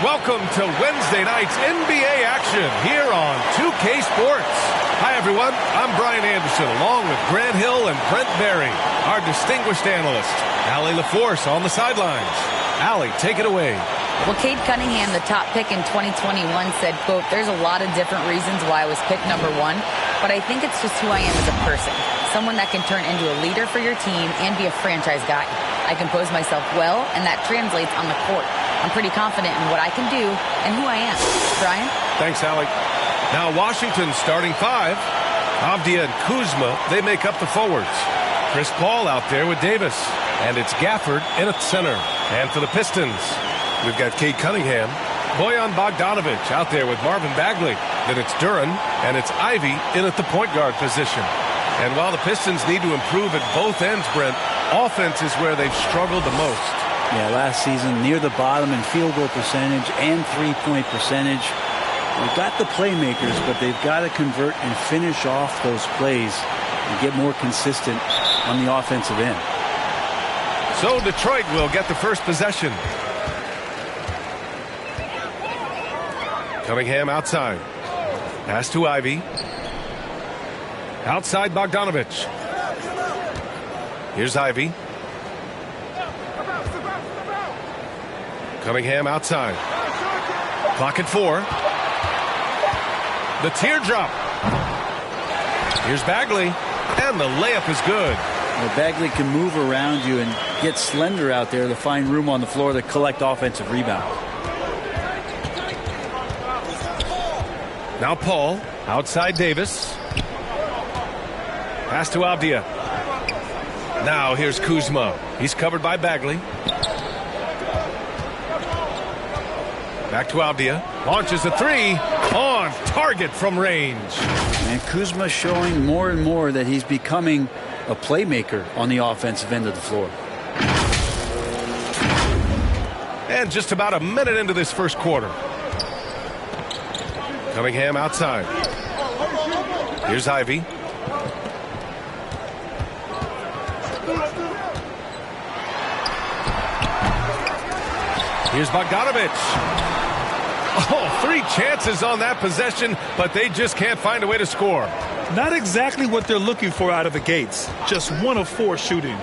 Welcome to Wednesday night's NBA action here on 2K Sports. Hi, everyone. I'm Brian Anderson, along with Grant Hill and Brent Berry, our distinguished analyst. Allie LaForce on the sidelines. Allie, take it away. Well, Cade Cunningham, the top pick in 2021, said, quote, "There's a lot of different reasons why I was picked number one, but I think it's just who I am as a person. Someone that can turn into a leader for your team and be a franchise guy. I compose myself well, and that translates on the court. I'm pretty confident in what I can do and who I am." Brian? Thanks, Allie. Now Washington's starting five. Avdia and Kuzma, they make up the forwards. Chris Paul out there with Davis. And it's Gafford in at center. And for the Pistons, we've got Cade Cunningham. Bojan Bogdanovic out there with Marvin Bagley. Then it's Duren, and it's Ivy in at the point guard position. And while the Pistons need to improve at both ends, Brent, offense is where they've struggled the most. Yeah, last season near the bottom in field goal percentage and three-point percentage. They've got the playmakers, but they've got to convert and finish off those plays and get more consistent on the offensive end. So Detroit will get the first possession. Cunningham outside. Pass to Ivy. Outside Bogdanovic. Here's Ivy. Cunningham outside. Clock at 4. The teardrop. Here's Bagley. And the layup is good. Well, Bagley can move around you and get slender out there to find room on the floor to collect offensive rebounds. Now Paul. Outside Davis. Pass to Avdia. Now here's Kuzma. He's covered by Bagley. Back to Avdia. Launches a three. On target from range. And Kuzma showing more and more that he's becoming a playmaker on the offensive end of the floor. And just about a minute into this first quarter. Cunningham outside. Here's Ivy. Here's Bogdanovic. Oh, 3 chances on that possession, but they just can't find a way to score. Not exactly what they're looking for out of the gates. Just 1 of 4 shooting.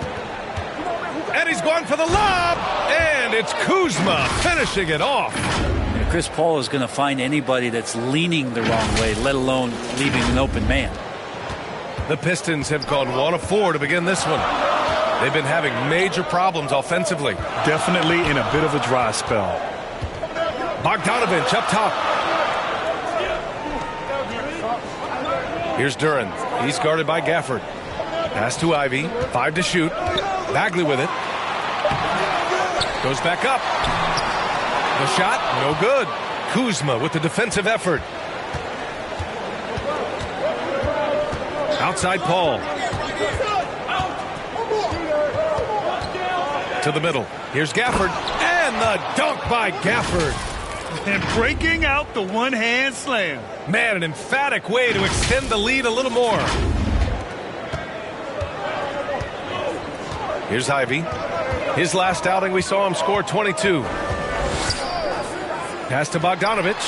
And he's going for the lob. And it's Kuzma finishing it off. And Chris Paul is going to find anybody that's leaning the wrong way, let alone leaving an open man. The Pistons have gone 1 of 4 to begin this one. They've been having major problems offensively. Definitely in a bit of a dry spell. Bogdanovic up top. Here's Duren. He's guarded by Gafford. Pass to Ivy. 5 to shoot. Bagley with it. Goes back up. The shot, no good. Kuzma with the defensive effort. Outside Paul. To the middle. Here's Gafford. And the dunk by Gafford. And breaking out the one-hand slam. Man, an emphatic way to extend the lead a little more. Here's Ivy. His last outing, we saw him score 22. Pass to Bogdanovic.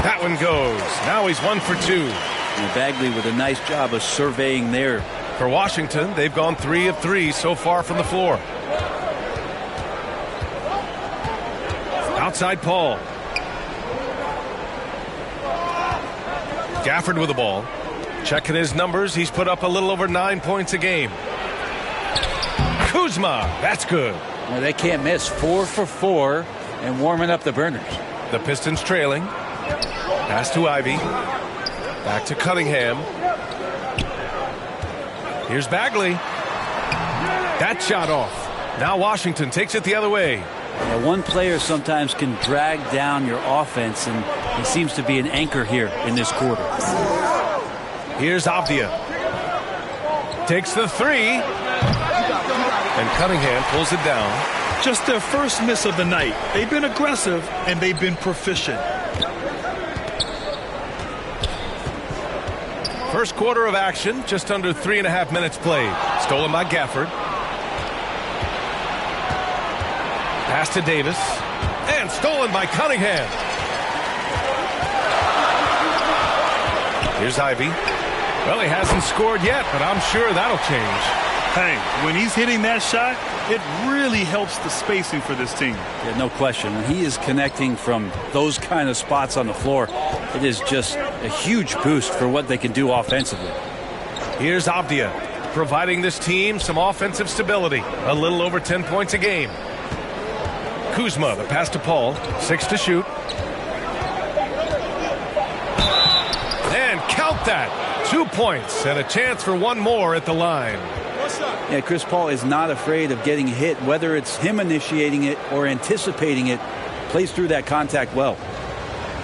That one goes. Now he's 1 for 2. And Bagley with a nice job of surveying there. For Washington, they've gone 3 of 3 so far from the floor. Outside Paul. Gafford with the ball. Checking his numbers. He's put up a little over 9 points a game. Kuzma. That's good. Well, they can't miss. 4 for 4 and warming up the burners. The Pistons trailing. Pass to Ivy. Back to Cunningham. Here's Bagley. That shot off. Now Washington takes it the other way. Yeah, one player sometimes can drag down your offense, and he seems to be an anchor here in this quarter. Here's Avdia. Takes the 3. And Cunningham pulls it down. Just their first miss of the night. They've been aggressive, and they've been proficient. First quarter of action, just under 3.5 minutes played. Stolen by Gafford. Pass to Davis. And stolen by Cunningham. Here's Ivy. Well, he hasn't scored yet, but I'm sure that'll change. Hey, when he's hitting that shot, it really helps the spacing for this team. Yeah, no question. When he is connecting from those kind of spots on the floor, it is just a huge boost for what they can do offensively. Here's Avdia, providing this team some offensive stability. A little over 10 points a game. Kuzma, the pass to Paul. 6 to shoot. And count that. 2 points and a chance for one more at the line. Yeah, Chris Paul is not afraid of getting hit, whether it's him initiating it or anticipating it. Plays through that contact well.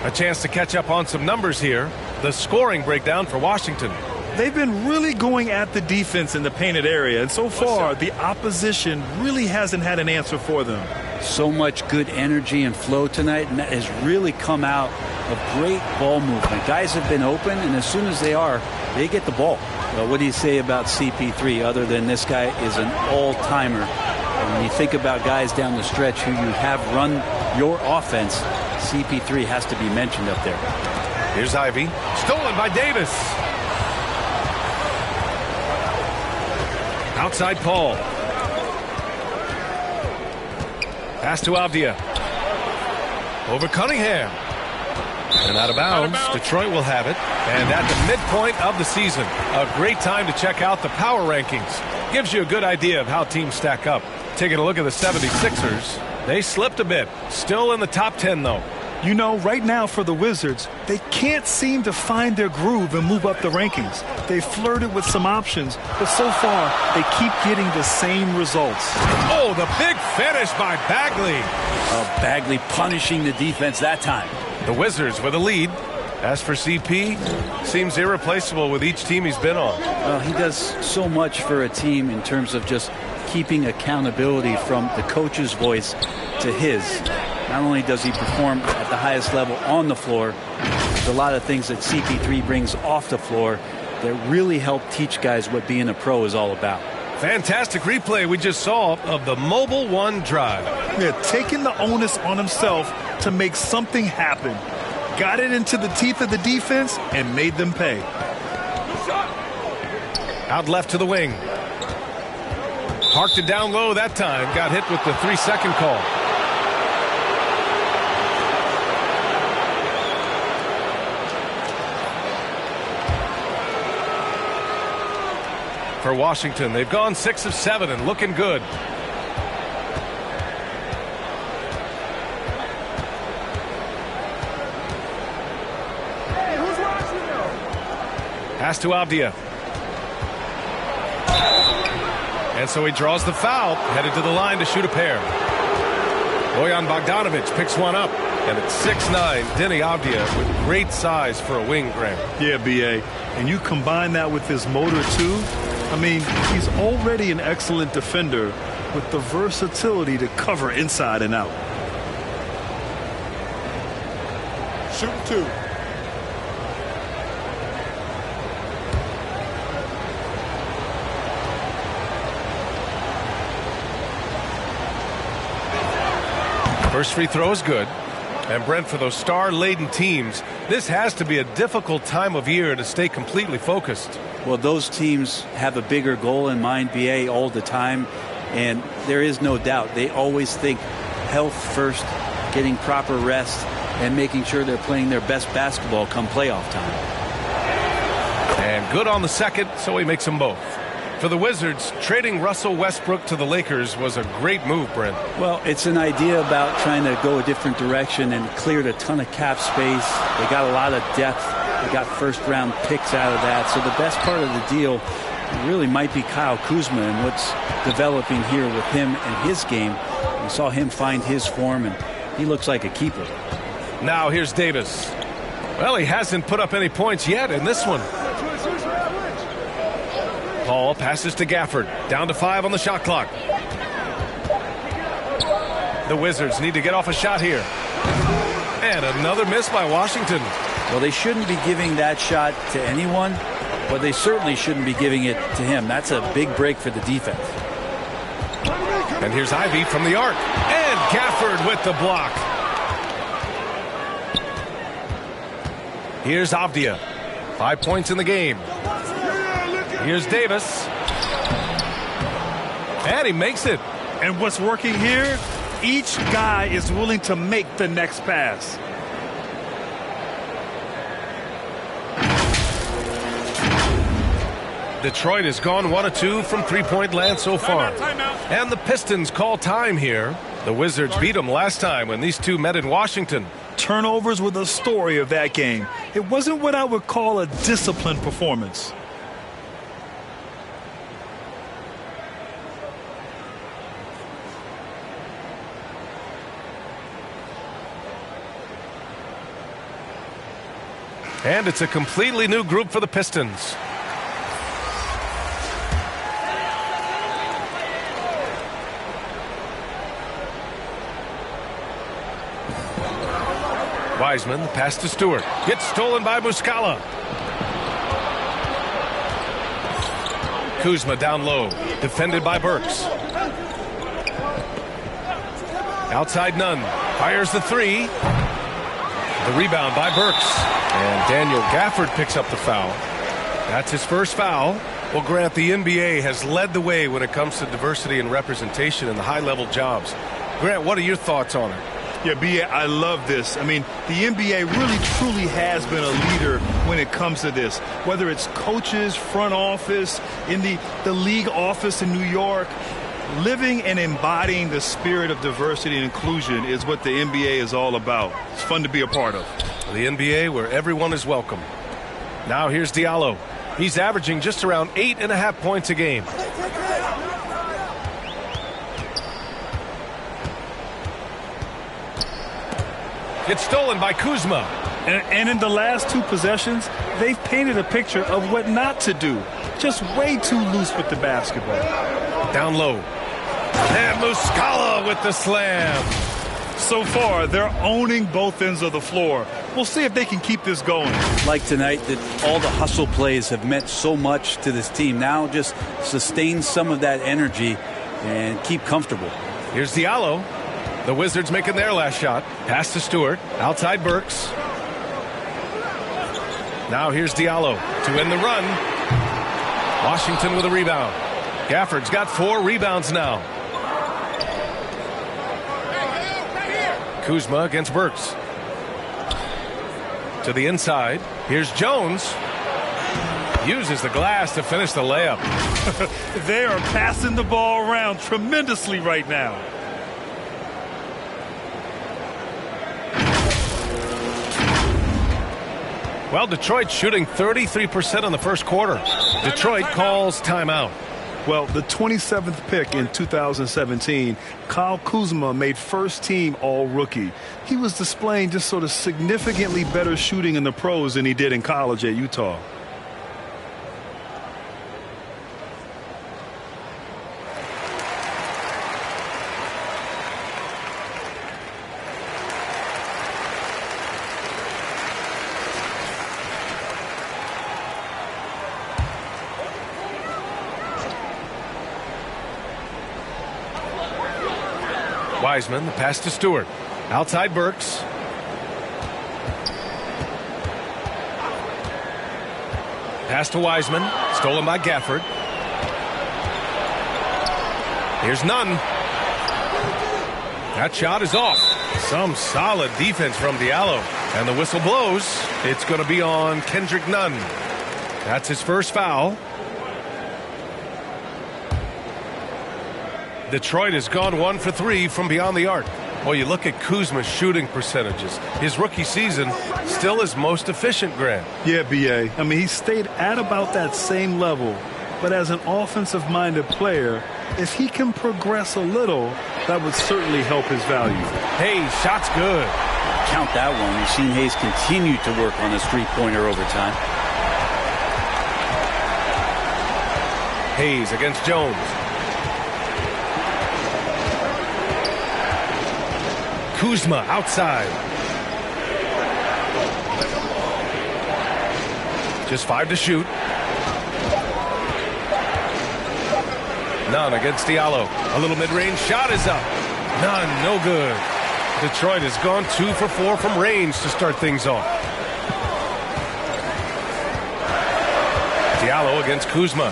A chance to catch up on some numbers here. The scoring breakdown for Washington. They've been really going at the defense in the painted area, and so far the opposition really hasn't had an answer for them. So much good energy and flow tonight, and that has really come out of great ball movement. Guys have been open, and as soon as they are, they get the ball. Well, what do you say about CP3 other than this guy is an all-timer? And when you think about guys down the stretch who you have run your offense, CP3 has to be mentioned up there. Here's Ivy. Stolen by Davis. Outside Paul. Pass to Avdia. Over Cunningham. And out of bounds. Detroit will have it. And at the midpoint of the season, a great time to check out the power rankings. Gives you a good idea of how teams stack up. Taking a look at the 76ers. They slipped a bit. Still in the top 10, though. You know, right now for the Wizards, they can't seem to find their groove and move up the rankings. They flirted with some options, but so far, they keep getting the same results. Oh, the big finish by Bagley. Bagley punishing the defense that time. The Wizards with a lead. As for CP, seems irreplaceable with each team he's been on. Well, he does so much for a team in terms of just keeping accountability from the coach's voice to his. Not only does he perform at the highest level on the floor, there's a lot of things that CP3 brings off the floor that really help teach guys what being a pro is all about. Fantastic replay we just saw of the Mobile One drive. Yeah, taking the onus on himself to make something happen. Got it into the teeth of the defense and made them pay. Out left to the wing. Parked it down low that time. Got hit with the 3-second call. For Washington, they've gone 6 of 7 and looking good. Pass to Avdia. And so he draws the foul, headed to the line to shoot a pair. Bojan Bogdanovic picks one up, and it's 6'9", Denny Avdia with great size for a wing, Graham. Yeah, B.A., and you combine that with his motor, too. I mean, he's already an excellent defender with the versatility to cover inside and out. Shooting 2. First free throw is good. And Brent, for those star-laden teams, this has to be a difficult time of year to stay completely focused. Well, those teams have a bigger goal in mind, BA, all the time. And there is no doubt they always think health first, getting proper rest, and making sure they're playing their best basketball come playoff time. And good on the second, so he makes them both. For the Wizards, trading Russell Westbrook to the Lakers was a great move, Brent. Well, it's an idea about trying to go a different direction and cleared a ton of cap space. They got a lot of depth. They got first-round picks out of that. So the best part of the deal really might be Kyle Kuzma and what's developing here with him and his game. We saw him find his form, and he looks like a keeper. Now here's Davis. Well, he hasn't put up any points yet in this one. Paul passes to Gafford. Down to 5 on the shot clock. The Wizards need to get off a shot here. And another miss by Washington. Well, they shouldn't be giving that shot to anyone, but they certainly shouldn't be giving it to him. That's a big break for the defense. And here's Ivy from the arc. And Gafford with the block. Here's Avdia. 5 points in the game. Here's Davis. And he makes it. And what's working here? Each guy is willing to make the next pass. Detroit has gone 1 of 2 from three-point land so far. And the Pistons call time here. The Wizards beat them last time when these two met in Washington. Turnovers were the story of that game. It wasn't what I would call a disciplined performance. And it's a completely new group for the Pistons. Wiseman, pass to Stewart. Gets stolen by Muscala. Kuzma down low. Defended by Burks. Outside Nunn. Fires the three. The rebound by Burks. And Daniel Gafford picks up the foul. That's his first foul. Well, Grant, the NBA has led the way when it comes to diversity and representation in the high-level jobs. Grant, what are your thoughts on it? Yeah, B.A., I love this. I mean, the NBA really, truly has been a leader when it comes to this. Whether it's coaches, front office, in the league office in New York, living and embodying the spirit of diversity and inclusion is what the NBA is all about. It's fun to be a part of. The NBA where everyone is welcome. Now here's Diallo. He's averaging just around 8.5 points a game. It's stolen by Kuzma. And in the last two possessions, they've painted a picture of what not to do. Just way too loose with the basketball. Down low. And Muscala with the slam. So far, they're owning both ends of the floor. We'll see if they can keep this going. Like tonight, that all the hustle plays have meant so much to this team. Now just sustain some of that energy and keep comfortable. Here's Diallo. The Wizards making their last shot. Pass to Stewart. Outside Burks. Now here's Diallo to end the run. Washington with a rebound. Gafford's got 4 rebounds now. Kuzma against Burks. To the inside. Here's Jones. Uses the glass to finish the layup. They are passing the ball around tremendously right now. Well, Detroit shooting 33% in the first quarter. Detroit calls timeout. Well, the 27th pick in 2017, Kyle Kuzma made first team all-rookie. He was displaying just sort of significantly better shooting in the pros than he did in college at Utah. Wiseman, the pass to Stewart. Outside Burks. Pass to Wiseman. Stolen by Gafford. Here's Nunn. That shot is off. Some solid defense from Diallo. And the whistle blows. It's going to be on Kendrick Nunn. That's his first foul. Detroit has gone 1 for 3 from beyond the arc. Well, you look at Kuzma's shooting percentages. His rookie season still his most efficient, Grant. Yeah, B.A. I mean, he stayed at about that same level. But as an offensive-minded player, if he can progress a little, that would certainly help his value. Hayes, shot's good. Count that one. We've seen Hayes continue to work on his three-pointer over time. Hayes against Jones. Kuzma outside. Just 5 to shoot. Nunn against Diallo. A little mid-range shot is up. Nunn, no good. Detroit has gone 2 for 4 from range to start things off. Diallo against Kuzma.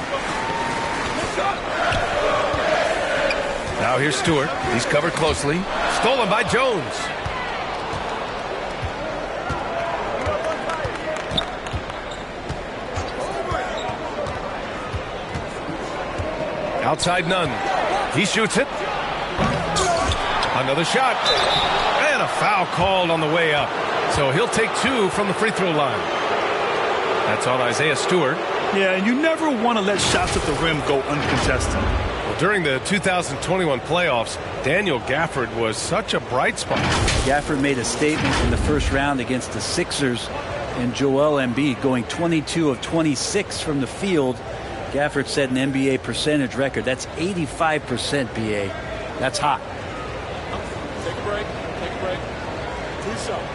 Now here's Stewart. He's covered closely. Stolen by Jones. Outside Nunn. He shoots it. Another shot. And a foul called on the way up. So he'll take 2 from the free throw line. That's on Isaiah Stewart. Yeah, and you never want to let shots at the rim go uncontested. Well, during the 2021 playoffs, Daniel Gafford was such a bright spot. Gafford made a statement in the first round against the Sixers and Joel Embiid, going 22 of 26 from the field. Gafford set an NBA percentage record. That's 85%, BA. That's hot. Take a break. Take a break. Do something.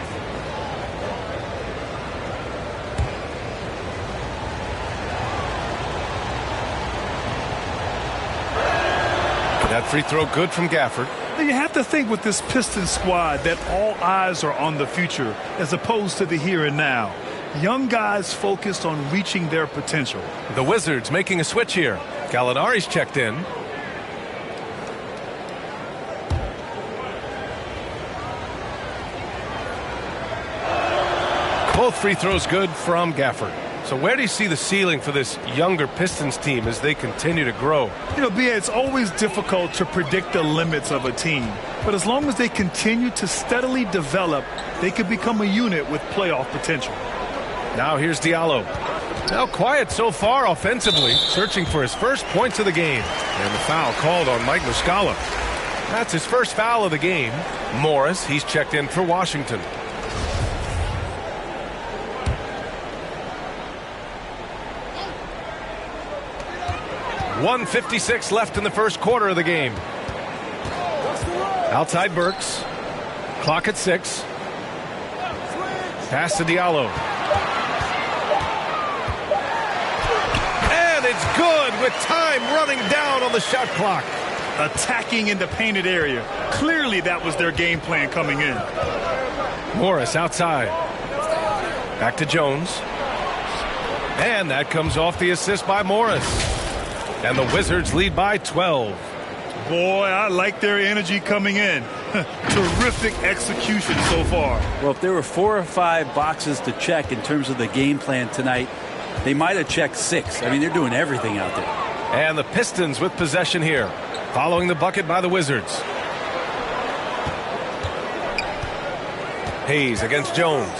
That free throw good from Gafford. You have to think with this Pistons squad that all eyes are on the future as opposed to the here and now. Young guys focused on reaching their potential. The Wizards making a switch here. Gallinari's checked in. Both free throws good from Gafford. So where do you see the ceiling for this younger Pistons team as they continue to grow? You know, B.A., it's always difficult to predict the limits of a team. But as long as they continue to steadily develop, they could become a unit with playoff potential. Now here's Diallo. Now quiet so far offensively, searching for his first points of the game. And the foul called on Mike Muscala. That's his first foul of the game. Morris, he's checked in for Washington. .156 left in the first quarter of the game. Outside Burks. Clock at 6. Pass to Diallo. And it's good with time running down on the shot clock. Attacking in the painted area. Clearly that was their game plan coming in. Morris outside. Back to Jones. And that comes off the assist by Morris. And the Wizards lead by 12. Boy, I like their energy coming in. Terrific execution so far. Well, if there were 4 or 5 boxes to check in terms of the game plan tonight, they might have checked 6. I mean, they're doing everything out there. And the Pistons with possession here, following the bucket by the Wizards. Hayes against Jones.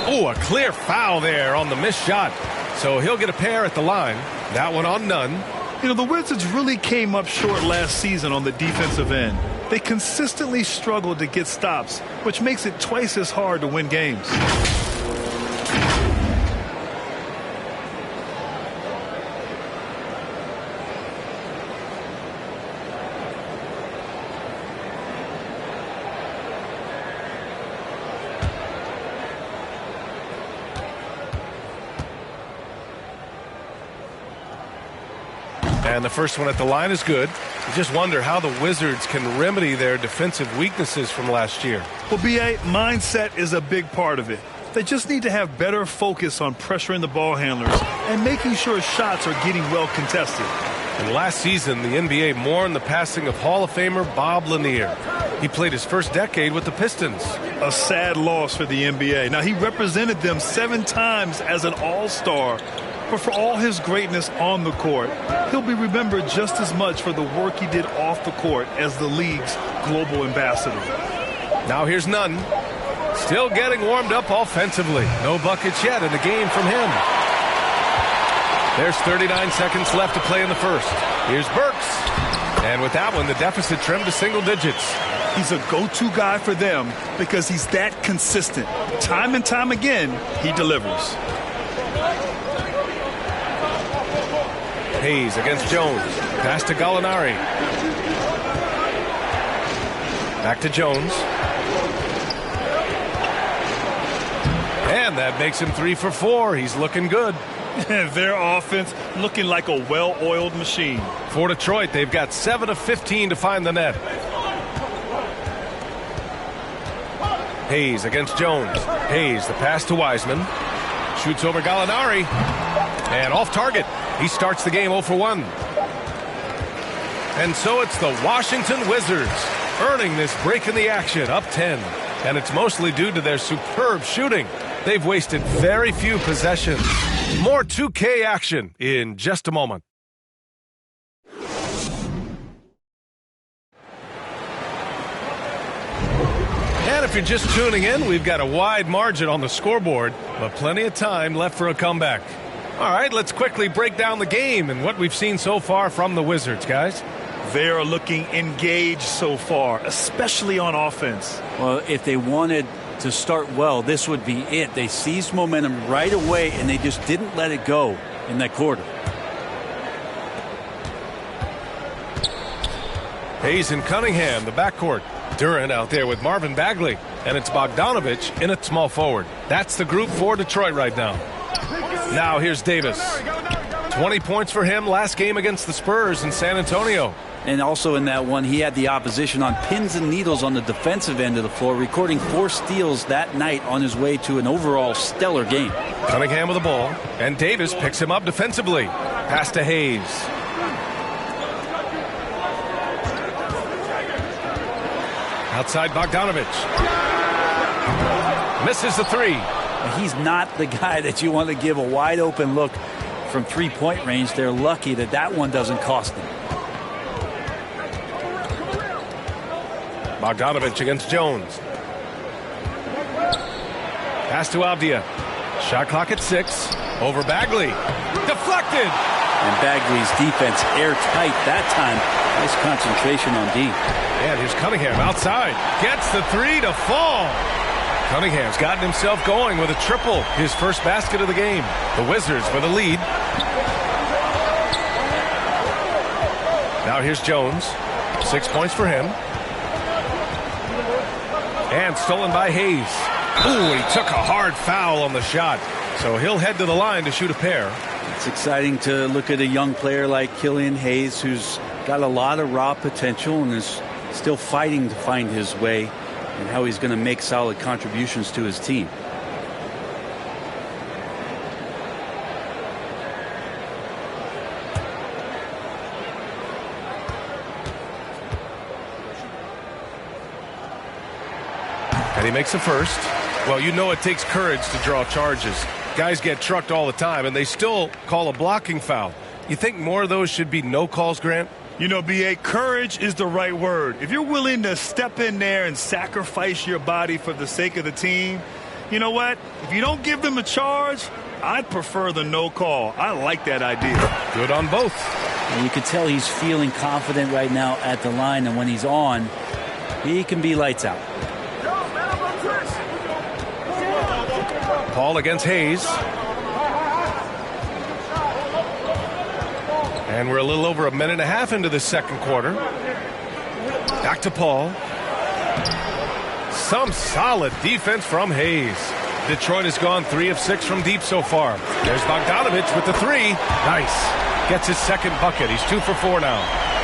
Oh, a clear foul there on the missed shot. So he'll get a pair at the line. That one on Nunn. You know, the Wizards really came up short last season on the defensive end. They consistently struggled to get stops, which makes it twice as hard to win games. And the first one at the line is good. You just wonder how the Wizards can remedy their defensive weaknesses from last year. Well, B.A., mindset is a big part of it. They just need to have better focus on pressuring the ball handlers and making sure shots are getting well contested. And last season, the NBA mourned the passing of Hall of Famer Bob Lanier. He played his first decade with the Pistons. A sad loss for the NBA. Now, he represented them 7 times as an all-star. But for all his greatness on the court, he'll be remembered just as much for the work he did off the court as the league's global ambassador. Now here's Nunn. Still getting warmed up offensively. No buckets yet in the game from him. There's 39 seconds left to play in the first. Here's Burks. And with that one, the deficit trimmed to single digits. He's a go-to guy for them because he's that consistent. Time and time again, he delivers. Hayes against Jones. Pass to Gallinari. Back to Jones. And that makes him 3 for 4. He's looking good. Their offense looking like a well-oiled machine. For Detroit, they've got 7 of 15 to find the net. Hayes against Jones. Hayes, the pass to Wiseman. Shoots over Gallinari. And off target. He starts the game 0 for 1. And so it's the Washington Wizards earning this break in the action, up 10. And it's mostly due to their superb shooting. They've wasted very few possessions. More 2K action in just a moment. And if you're just tuning in, we've got a wide margin on the scoreboard, but plenty of time left for a comeback. All right, let's quickly break down the game and what we've seen so far from the Wizards, guys. They are looking engaged so far, especially on offense. Well, if they wanted to start well, this would be it. They seized momentum right away, and they just didn't let it go in that quarter. Hayes and Cunningham, the backcourt. Durant out there with Marvin Bagley, and it's Bogdanovich in at small forward. That's the group for Detroit right now. Now here's Davis. 20 points for him last game against the Spurs in San Antonio. And also in that one, he had the opposition on pins and needles on the defensive end of the floor, recording 4 steals that night on his way to an overall stellar game. Cunningham with the ball, and Davis picks him up defensively. Pass to Hayes. Outside Bogdanovich. Misses the 3. He's not the guy that you want to give a wide open look from 3-point range. They're lucky that that one doesn't cost them. Bogdanovich against Jones. Pass to Avdia. Shot clock at 6. Over Bagley. Deflected. And Bagley's defense airtight that time. Nice concentration on D. And here's Cunningham outside. Gets the 3 to fall. Cunningham's gotten himself going with a triple. His first basket of the game. The Wizards with a lead. Now here's Jones. 6 points for him. And stolen by Hayes. Ooh, he took a hard foul on the shot. So he'll head to the line to shoot a pair. It's exciting to look at a young player like Killian Hayes, who's got a lot of raw potential and is still fighting to find his way and how he's going to make solid contributions to his team. And he makes the first. Well, you know it takes courage to draw charges. Guys get trucked all the time, and they still call a blocking foul. You think more of those should be no calls, Grant? You know, B.A., courage is the right word. If you're willing to step in there and sacrifice your body for the sake of the team, you know what? If you don't give them a charge, I'd prefer the no call. I like that idea. Good on both. And you can tell he's feeling confident right now at the line, and when he's on, he can be lights out. Paul against Hayes. And we're a little over a minute and a half into the second quarter. Back to Paul. Some solid defense from Hayes. Detroit has gone 3 of 6 from deep so far. There's Bogdanovich with the 3. Nice. Gets his second bucket. He's 2 for 4 now.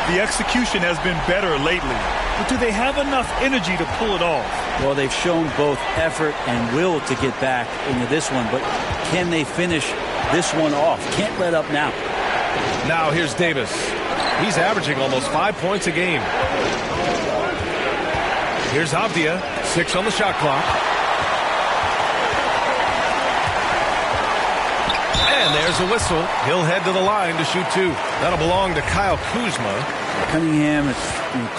The execution has been better lately. But do they have enough energy to pull it off? Well, they've shown both effort and will to get back into this one, but can they finish this one off? Can't let up now. Now here's Davis. He's averaging almost 5 points a game. Here's Avdia. 6 on the shot clock. And there's a whistle. He'll head to the line to shoot 2. That'll belong to Kyle Kuzma. Cunningham is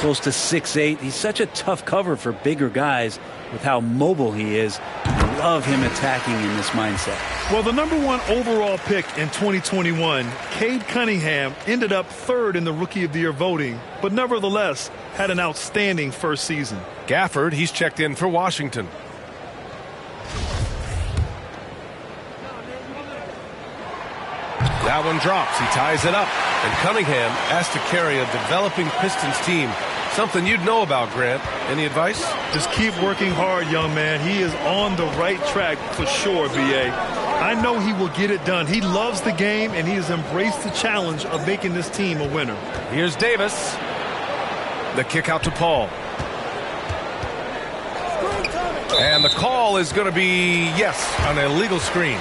close to 6'8". He's such a tough cover for bigger guys with how mobile he is. I love him attacking in this mindset. Well, the #1 overall pick in 2021, Cade Cunningham, ended up 3rd in the Rookie of the Year voting, but nevertheless had an outstanding first season. Gafford, he's checked in for Washington. That one drops. He ties it up. And Cunningham has to carry a developing Pistons team. Something you'd know about, Grant. Any advice? Just keep working hard, young man. He is on the right track for sure, B.A. I know he will get it done. He loves the game, and he has embraced the challenge of making this team a winner. Here's Davis. The kick out to Paul. And the call is going to be, yes, an illegal screen.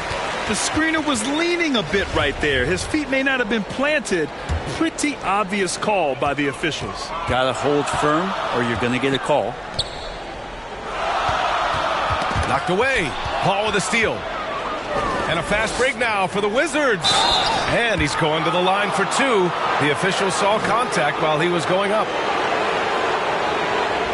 The screener was leaning a bit right there. His feet may not have been planted. Pretty obvious call by the officials. Gotta hold firm or you're gonna get a call. Knocked away. Paul with a steal. And a fast break now for the Wizards. And he's going to the line for two. The official saw contact while he was going up.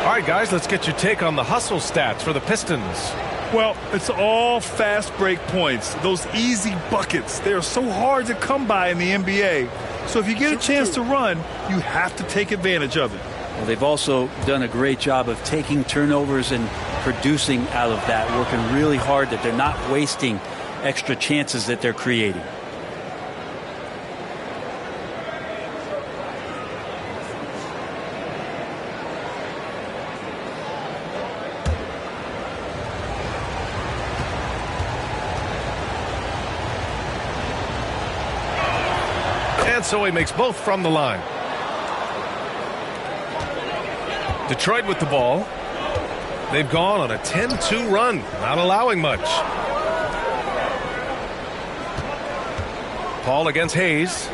All right, guys, let's get your take on the hustle stats for the Pistons. Well, it's all fast break points. Those easy buckets. They are so hard to come by in the NBA. So if you get a chance to run, you have to take advantage of it. Well, they've also done a great job of taking turnovers and producing out of that, working really hard that they're not wasting extra chances that they're creating. And so he makes both from the line. Detroit with the ball. They've gone on a 10-2 run, not allowing much. Paul against Hayes.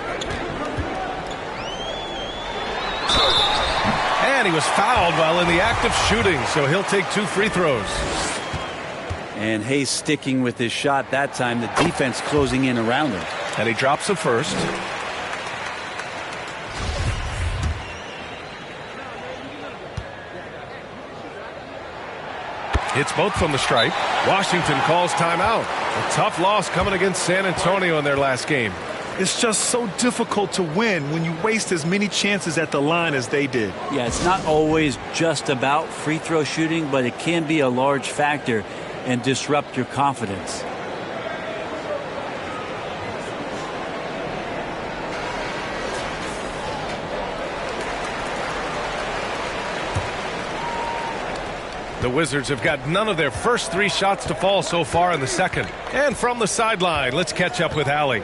And he was fouled while in the act of shooting, so he'll take 2 free throws. And Hayes sticking with his shot that time. The defense closing in around him. And he drops the first. Hits both from the stripe. Washington calls timeout. A tough loss coming against San Antonio in their last game. It's just so difficult to win when you waste as many chances at the line as they did. Yeah, it's not always just about free throw shooting, but it can be a large factor and disrupt your confidence. The Wizards have got none of their first 3 shots to fall so far in the second. And from the sideline, let's catch up with Allie.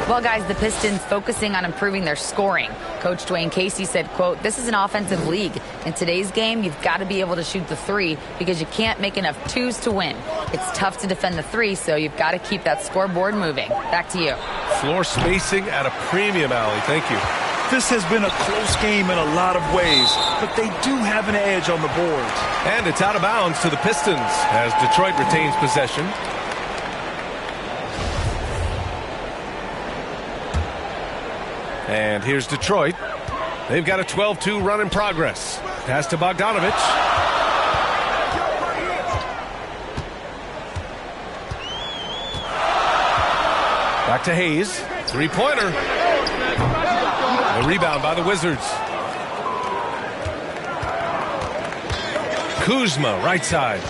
Well, guys, the Pistons focusing on improving their scoring. Coach Dwayne Casey said, quote, "This is an offensive league. In today's game, you've got to be able to shoot the 3 because you can't make enough 2s to win. It's tough to defend the 3, so you've got to keep that scoreboard moving." Back to you. Floor spacing at a premium, Allie. Thank you. This has been a close game in a lot of ways, but they do have an edge on the boards. And it's out of bounds to the Pistons as Detroit retains possession. And here's Detroit. They've got a 12-2 run in progress. Pass to Bogdanovich. Back to Hayes. 3-pointer. The rebound by the Wizards. Kuzma, right side.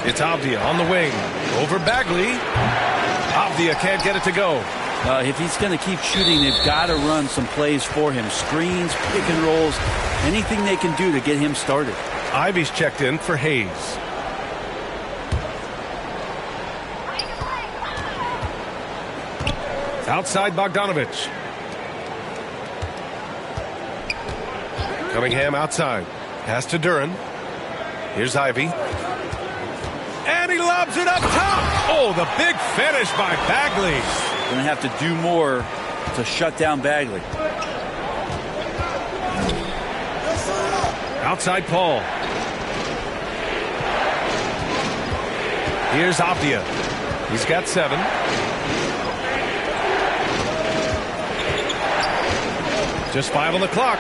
It's Avdia on the wing. Over Bagley. Avdia can't get it to go. If he's going to keep shooting, they've got to run some plays for him. Screens, pick and rolls, anything they can do to get him started. Ivy's checked in for Hayes. Outside Bogdanovich. Cunningham outside. Pass to Duran. Here's Ivy. And he lobs it up top. Oh, the big finish by Bagley. Going to have to do more to shut down Bagley. Outside Paul. Here's Avdia. He's got 7. Just 5 on the clock.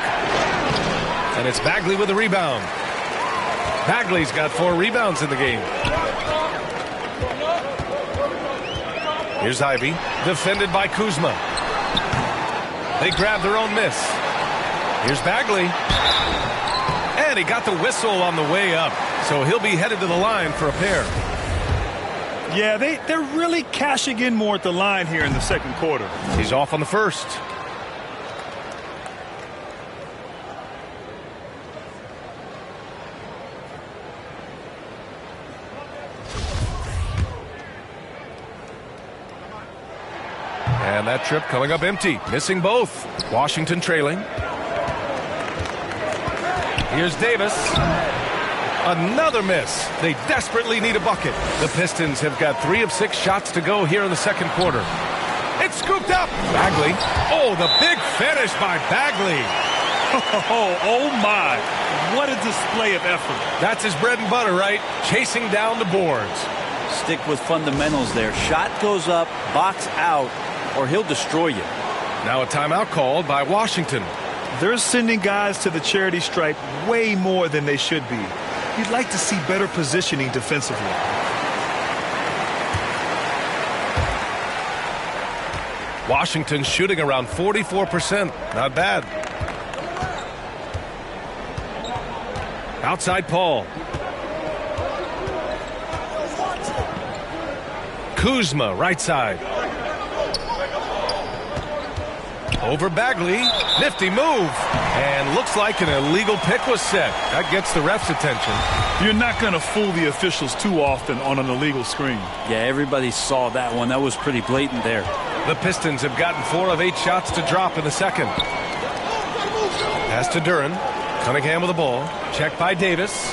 And it's Bagley with the rebound. Bagley's got 4 rebounds in the game. Here's Ivy, defended by Kuzma. They grab their own miss. Here's Bagley. And he got the whistle on the way up. So he'll be headed to the line for a pair. Yeah, they're really cashing in more at the line here in the second quarter. He's off on the first. And that trip coming up empty. Missing both. Washington trailing. Here's Davis. Another miss. They desperately need a bucket. The Pistons have got 3 of 6 shots to go here in the second quarter. It's scooped up. Bagley. Oh, the big finish by Bagley. Oh, my. What a display of effort. That's his bread and butter, right? Chasing down the boards. Stick with fundamentals there. Shot goes up, box out, or he'll destroy you. Now a timeout called by Washington. They're sending guys to the charity stripe way more than they should be. You'd like to see better positioning defensively. Washington shooting around 44%. Not bad. Outside Paul. Kuzma, right side. Over Bagley. Nifty move. And looks like an illegal pick was set. That gets the ref's attention. You're not going to fool the officials too often on an illegal screen. Yeah, everybody saw that one. That was pretty blatant there. The Pistons have gotten 4 of 8 shots to drop in the second. Pass to Duren. Cunningham with the ball. Checked by Davis.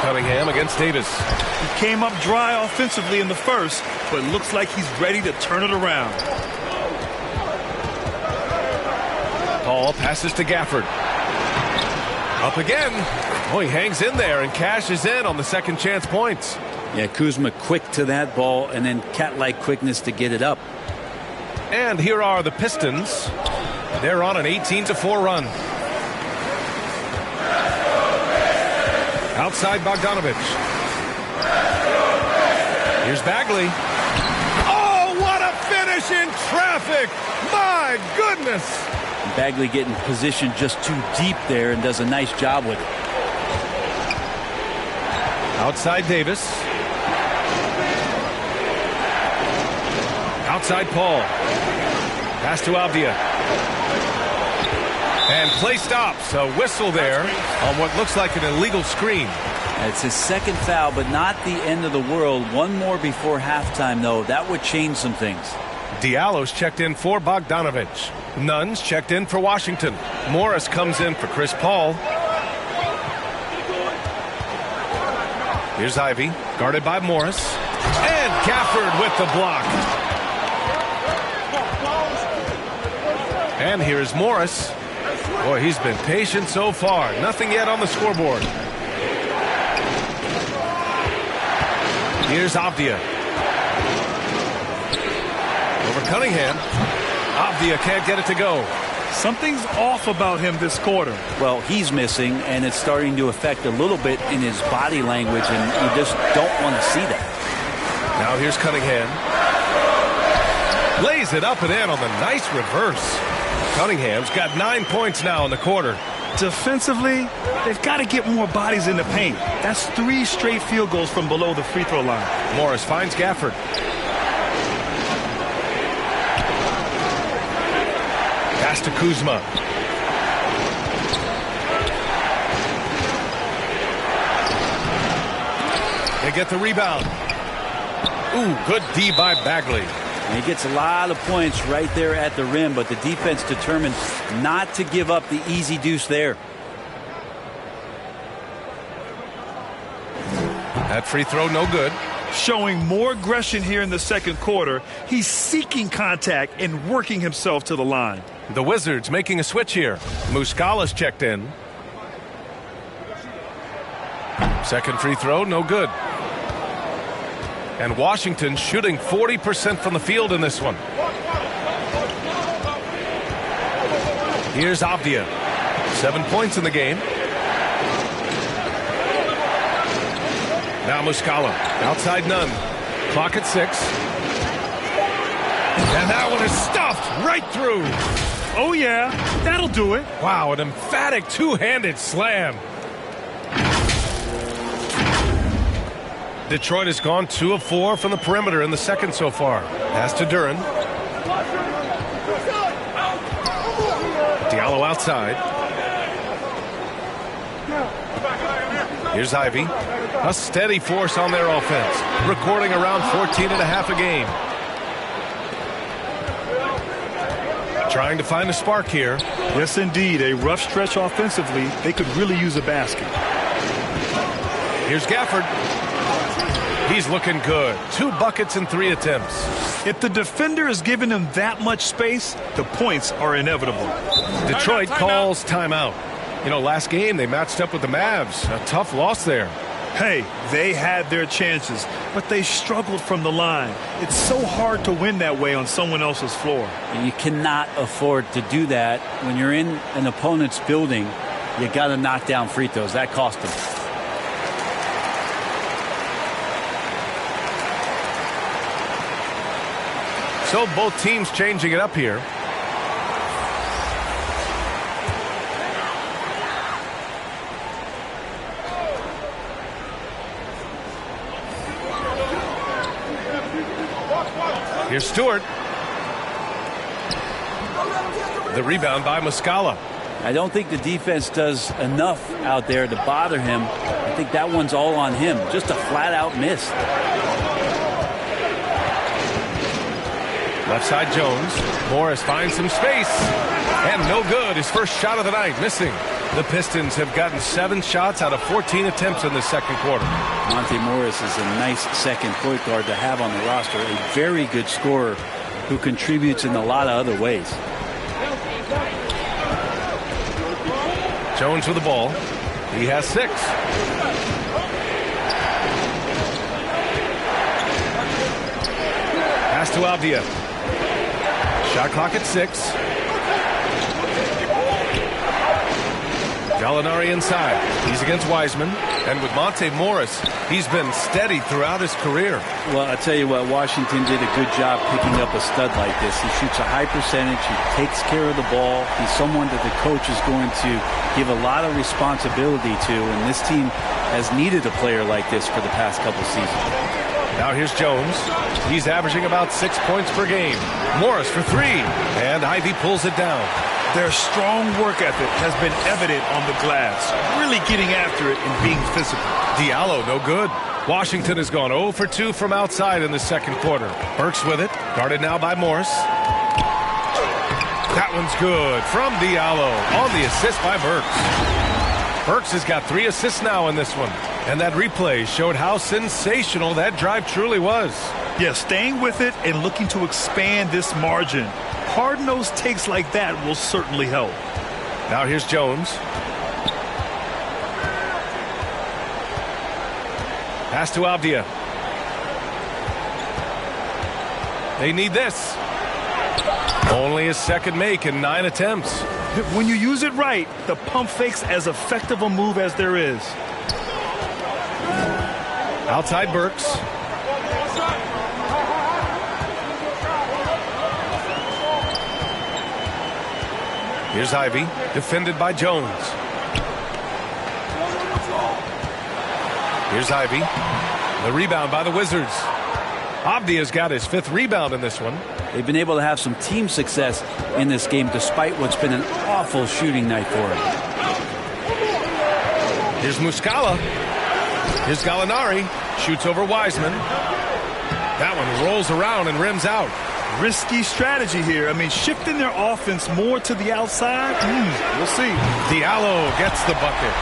Cunningham against Davis. He came up dry offensively in the first, but looks like he's ready to turn it around. Paul passes to Gafford. Up again. Oh, he hangs in there and cashes in on the second chance points. Yeah, Kuzma quick to that ball and then cat-like quickness to get it up. And here are the Pistons. They're on an 18-4 run. Outside Bogdanovich. Here's Bagley. Oh, what a finish in traffic! My goodness! Bagley getting positioned just too deep there and does a nice job with it. Outside Davis. Outside Paul. Pass to Avdia. And play stops. A whistle there on what looks like an illegal screen. It's his second foul, but not the end of the world. One more before halftime, though. That would change some things. Diallo's checked in for Bogdanovich. Nunn's checked in for Washington. Morris comes in for Chris Paul. Here's Ivy, guarded by Morris. And Gafford with the block. And here's Morris. Boy, he's been patient so far. Nothing yet on the scoreboard. Here's Avdia. Over Cunningham. Avdia can't get it to go. Something's off about him this quarter. Well, he's missing, and it's starting to affect a little bit in his body language, and you just don't want to see that. Now here's Cunningham. Lays it up and in on the nice reverse. Cunningham's got 9 points now in the quarter. Defensively, they've got to get more bodies in the paint. That's 3 straight field goals from below the free throw line. Morris finds Gafford. Pass to Kuzma. They get the rebound. Ooh, good D by Bagley. And he gets a lot of points right there at the rim, but the defense determined not to give up the easy deuce there. That free throw no good. Showing more aggression here in the second quarter. He's seeking contact and working himself to the line. The Wizards making a switch here. Muscala's checked in. Second free throw, no good. And Washington shooting 40% from the field in this one. Here's Avdia. 7 points in the game. Now Muscala. Outside Nunn. Clock at 6. And that one is stuffed right through. Oh, yeah. That'll do it. Wow, an emphatic two-handed slam. Detroit has gone 2 of 4 from the perimeter in the second so far. Pass to Duren. Diallo outside. Here's Ivy. A steady force on their offense. Recording around 14.5 a game. trying to find a spark here. Yes, indeed. A rough stretch offensively. They could really use a basket. Here's Gafford. He's looking good. 2 buckets in 3 attempts. If the defender is giving him that much space, the points are inevitable. Detroit calls timeout. You know, last game they matched up with the Mavs. A tough loss there. Hey, they had their chances, but they struggled from the line. It's so hard to win that way on someone else's floor. And you cannot afford to do that. When you're in an opponent's building, you got to knock down free throws. That cost them. So both teams changing it up here. Here's Stewart. The rebound by Muscala. I don't think the defense does enough out there to bother him. I think that one's all on him. Just a flat-out miss. Left side Jones. Morris finds some space. And no good. His first shot of the night, missing. The Pistons have gotten 7 shots out of 14 attempts in the second quarter. Monte Morris is a nice second point guard to have on the roster. A very good scorer who contributes in a lot of other ways. Jones with the ball. He has 6. Pass to Avdia. Shot clock at 6. Gallinari inside. He's against Wiseman. And with Monte Morris, he's been steady throughout his career. Well, I tell you what, Washington did a good job picking up a stud like this. He shoots a high percentage. He takes care of the ball. He's someone that the coach is going to give a lot of responsibility to. And this team has needed a player like this for the past couple seasons. Now here's Jones. He's averaging about 6 points per game. Morris for 3. And Ivy pulls it down. Their strong work ethic has been evident on the glass, really getting after it and being physical. Diallo, no good. Washington has gone 0 for 2 from outside in the second quarter. Burks with it, guarded now by Morris. That one's good from Diallo on the assist by Burks. Burks has got 3 assists now in this one. And that replay showed how sensational that drive truly was. Yeah, staying with it and looking to expand this margin. Hard-nosed takes like that will certainly help. Now here's Jones. Pass to Avdia. They need this. Only his second make in 9 attempts. When you use it right, the pump fake's as effective a move as there is. Outside Burks. Here's Ivy, defended by Jones. Here's Ivy. The rebound by the Wizards. Avdia's got his 5th rebound in this one. They've been able to have some team success in this game despite what's been an awful shooting night for him. Here's Muscala. Here's Gallinari. Shoots over Wiseman. That one rolls around and rims out. Risky strategy here. I mean, shifting their offense more to the outside. We'll see. Diallo gets the bucket.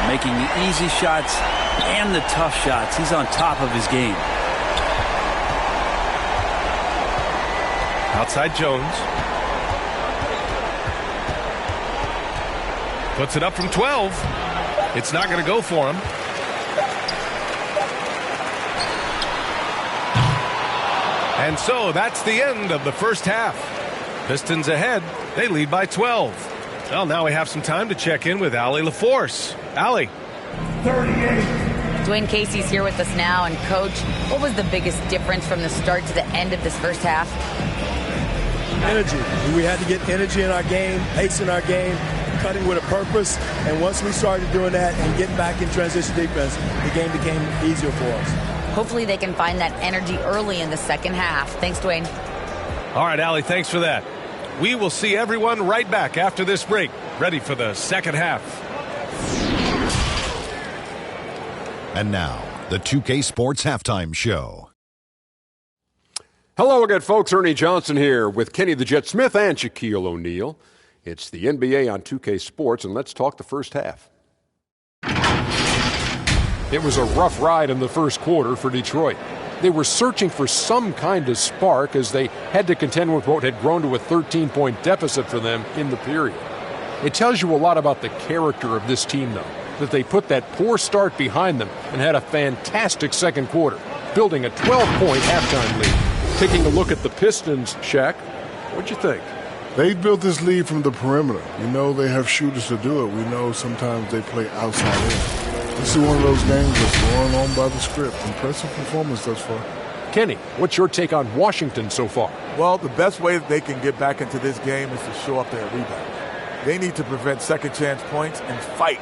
Making the easy shots and the tough shots. He's on top of his game. Outside Jones. Puts it up from 12. It's not going to go for him. And so that's the end of the first half. Pistons ahead. They lead by 12. Well, now we have some time to check in with Allie LaForce. Allie. 38. Dwayne Casey's here with us now. And, Coach, what was the biggest difference from the start to the end of this first half? Energy. We had to get energy in our game, pace in our game, cutting with a purpose. And once we started doing that and getting back in transition defense, the game became easier for us. Hopefully they can find that energy early in the second half. Thanks, Dwayne. All right, Allie, thanks for that. We will see everyone right back after this break, ready for the second half. And now, the 2K Sports Halftime Show. Hello again, folks. Ernie Johnson here with Kenny the Jet Smith and Shaquille O'Neal. It's the NBA on 2K Sports, and let's talk the first half. It was a rough ride in the first quarter for Detroit. They were searching for some kind of spark as they had to contend with what had grown to a 13-point deficit for them in the period. It tells you a lot about the character of this team, though, that they put that poor start behind them and had a fantastic second quarter, building a 12-point halftime lead. Taking a look at the Pistons, Shaq, what'd you think? They built this lead from the perimeter. You know they have shooters to do it. We know sometimes they play outside in. This is one of those games that's going on by the script. Impressive performance thus far. Kenny, what's your take on Washington so far? Well, the best way that they can get back into this game is to show up their rebound. They need to prevent second chance points and fight.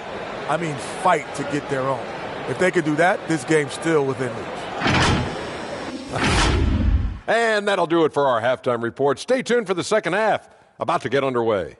I mean fight to get their own. If they could do that, this game's still within reach. And that'll do it for our halftime report. Stay tuned for the second half, about to get underway.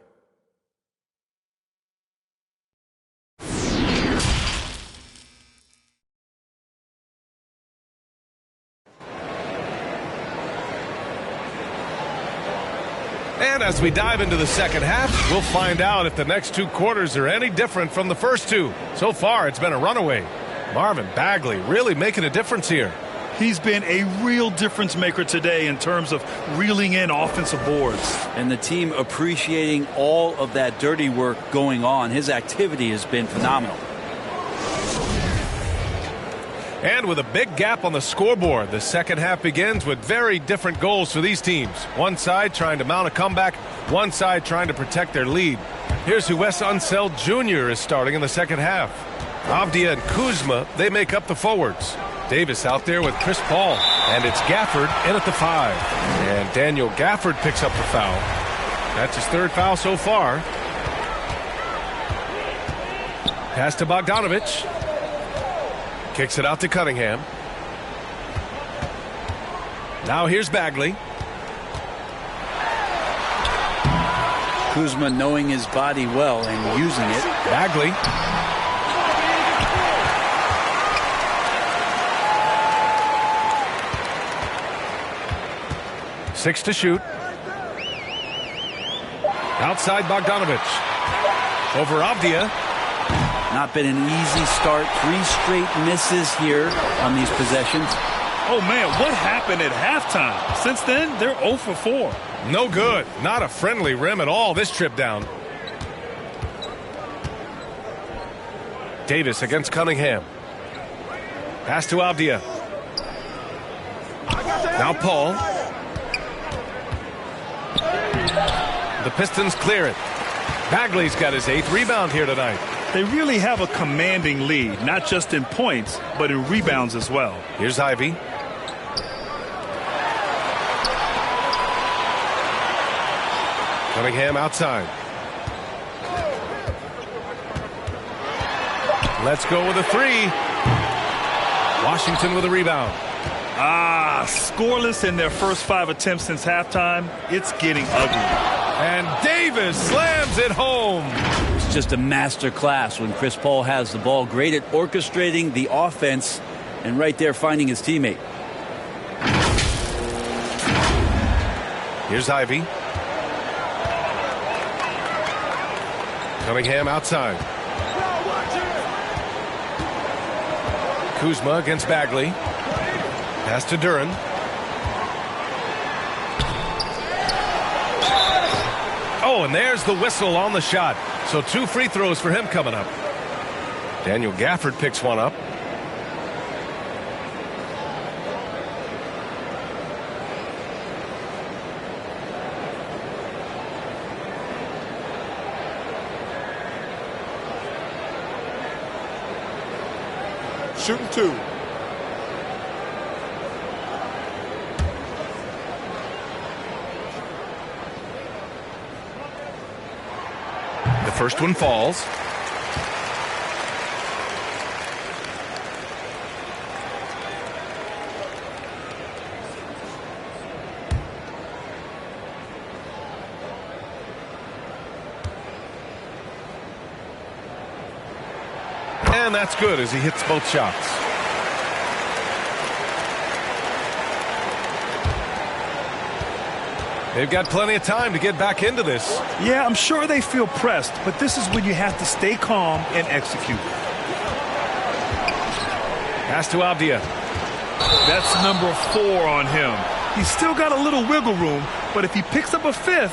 And as we dive into the second half, we'll find out if the next two quarters are any different from the first two. So far, it's been a runaway. Marvin Bagley really making a difference here. He's been a real difference maker today in terms of reeling in offensive boards. And the team appreciating all of that dirty work going on. His activity has been phenomenal. And with a big gap on the scoreboard, the second half begins with very different goals for these teams. One side trying to mount a comeback, one side trying to protect their lead. Here's who Wes Unseld Jr. is starting in the second half. Avdia and Kuzma, they make up the forwards. Davis out there with Chris Paul, and it's Gafford in at the 5. And Daniel Gafford picks up the foul. That's his third foul so far. Pass to Bogdanovich. Kicks it out to Cunningham. Now here's Bagley. Kuzma knowing his body well and using it. Bagley. Six to shoot. Outside Bogdanovich. Over Avdia. Not been an easy start. 3 straight misses here on these possessions. Oh, man, what happened at halftime? Since then, they're 0 for 4. No good. Not a friendly rim at all this trip down. Davis against Cunningham. Pass to Avdia. Now Paul. The Pistons clear it. Bagley's got his 8th rebound here tonight. They really have a commanding lead, not just in points, but in rebounds as well. Here's Ivy. Cunningham outside. Let's go with a 3. Washington with a rebound. Scoreless in their first 5 attempts since halftime. It's getting ugly. And Davis slams it home. It's just a master class when Chris Paul has the ball. Great at orchestrating the offense and right there finding his teammate. Here's Ivy. Cunningham outside. Kuzma against Bagley. Pass to Duran. Oh, and there's the whistle on the shot. So 2 free throws for him coming up. Daniel Gafford picks one up. Shooting 2. The first one falls. And that's good as he hits both shots. They've got plenty of time to get back into this. Yeah, I'm sure they feel pressed, but this is when you have to stay calm and execute. Pass to Abdia. That's number 4 on him. He's still got a little wiggle room, but if he picks up a 5th,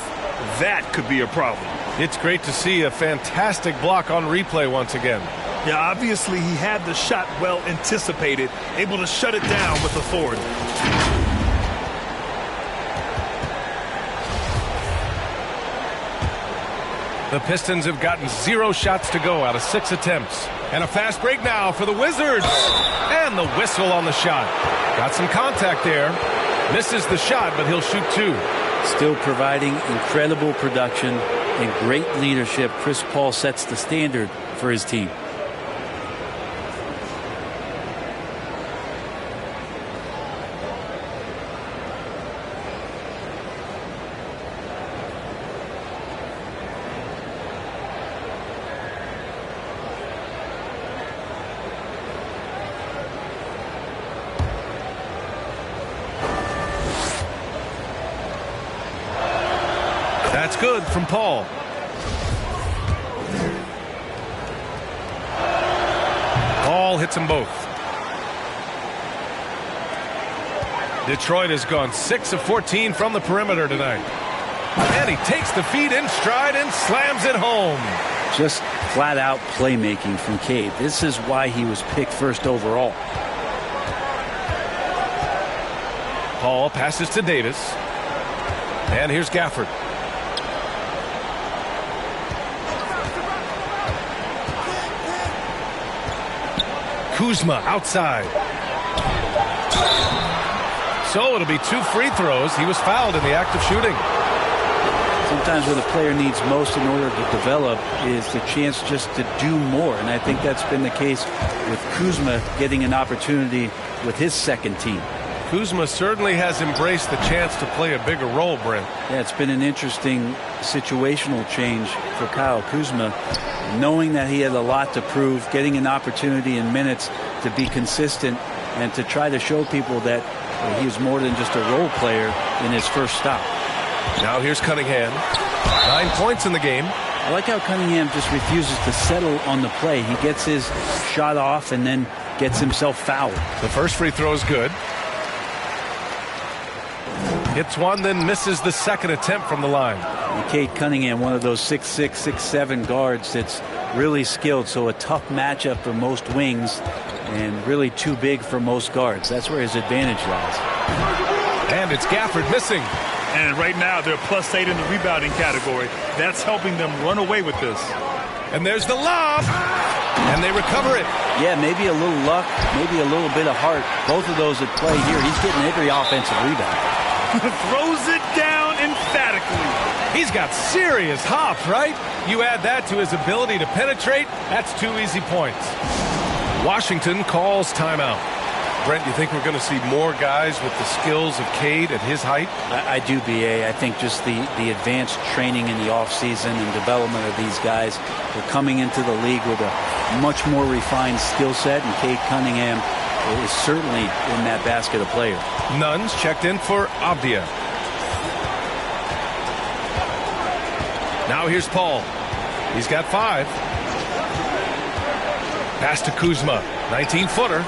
that could be a problem. It's great to see a fantastic block on replay once again. Yeah, obviously he had the shot well anticipated, able to shut it down with authority. The Pistons have gotten 0 shots to go out of 6 attempts. And a fast break now for the Wizards. And the whistle on the shot. Got some contact there. Misses the shot, but he'll shoot 2. Still providing incredible production and great leadership. Chris Paul sets the standard for his team. That's good from Paul. Paul hits them both. Detroit has gone 6 of 14 from the perimeter tonight. And he takes the feed in stride and slams it home. Just flat out playmaking from Cade. This is why he was picked first overall. Paul passes to Davis. And here's Gafford. Kuzma outside. So it'll be 2 free throws. He was fouled in the act of shooting. Sometimes what a player needs most in order to develop is the chance just to do more. And I think that's been the case with Kuzma getting an opportunity with his second team. Kuzma certainly has embraced the chance to play a bigger role, Brent. Yeah, it's been an interesting situational change for Kyle Kuzma. Knowing that he had a lot to prove, getting an opportunity in minutes to be consistent and to try to show people that he was more than just a role player in his first stop. Now here's Cunningham. 9 points in the game. I like how Cunningham just refuses to settle on the play. He gets his shot off and then gets himself fouled. The first free throw is good. Hits one, then misses the second attempt from the line. And Cade Cunningham, one of those 6'6", 6'7" guards that's really skilled, so a tough matchup for most wings and really too big for most guards. That's where his advantage lies. And it's Gafford missing. And right now they're +8 in the rebounding category. That's helping them run away with this. And there's the lob. And they recover it. Yeah, maybe a little luck, maybe a little bit of heart. Both of those at play here. He's getting every offensive rebound. Throws it down emphatically. He's got serious hops, right? You add that to his ability to penetrate, that's 2 easy points. Washington calls timeout. Brent, you think we're going to see more guys with the skills of Cade at his height? I do, B.A. I think just the advanced training in the offseason and development of these guys. They're coming into the league with a much more refined skill set, and Cade Cunningham is certainly in that basket of players. Nuns checked in for Abdia. Now here's Paul. He's got 5. Pass to Kuzma. 19-footer.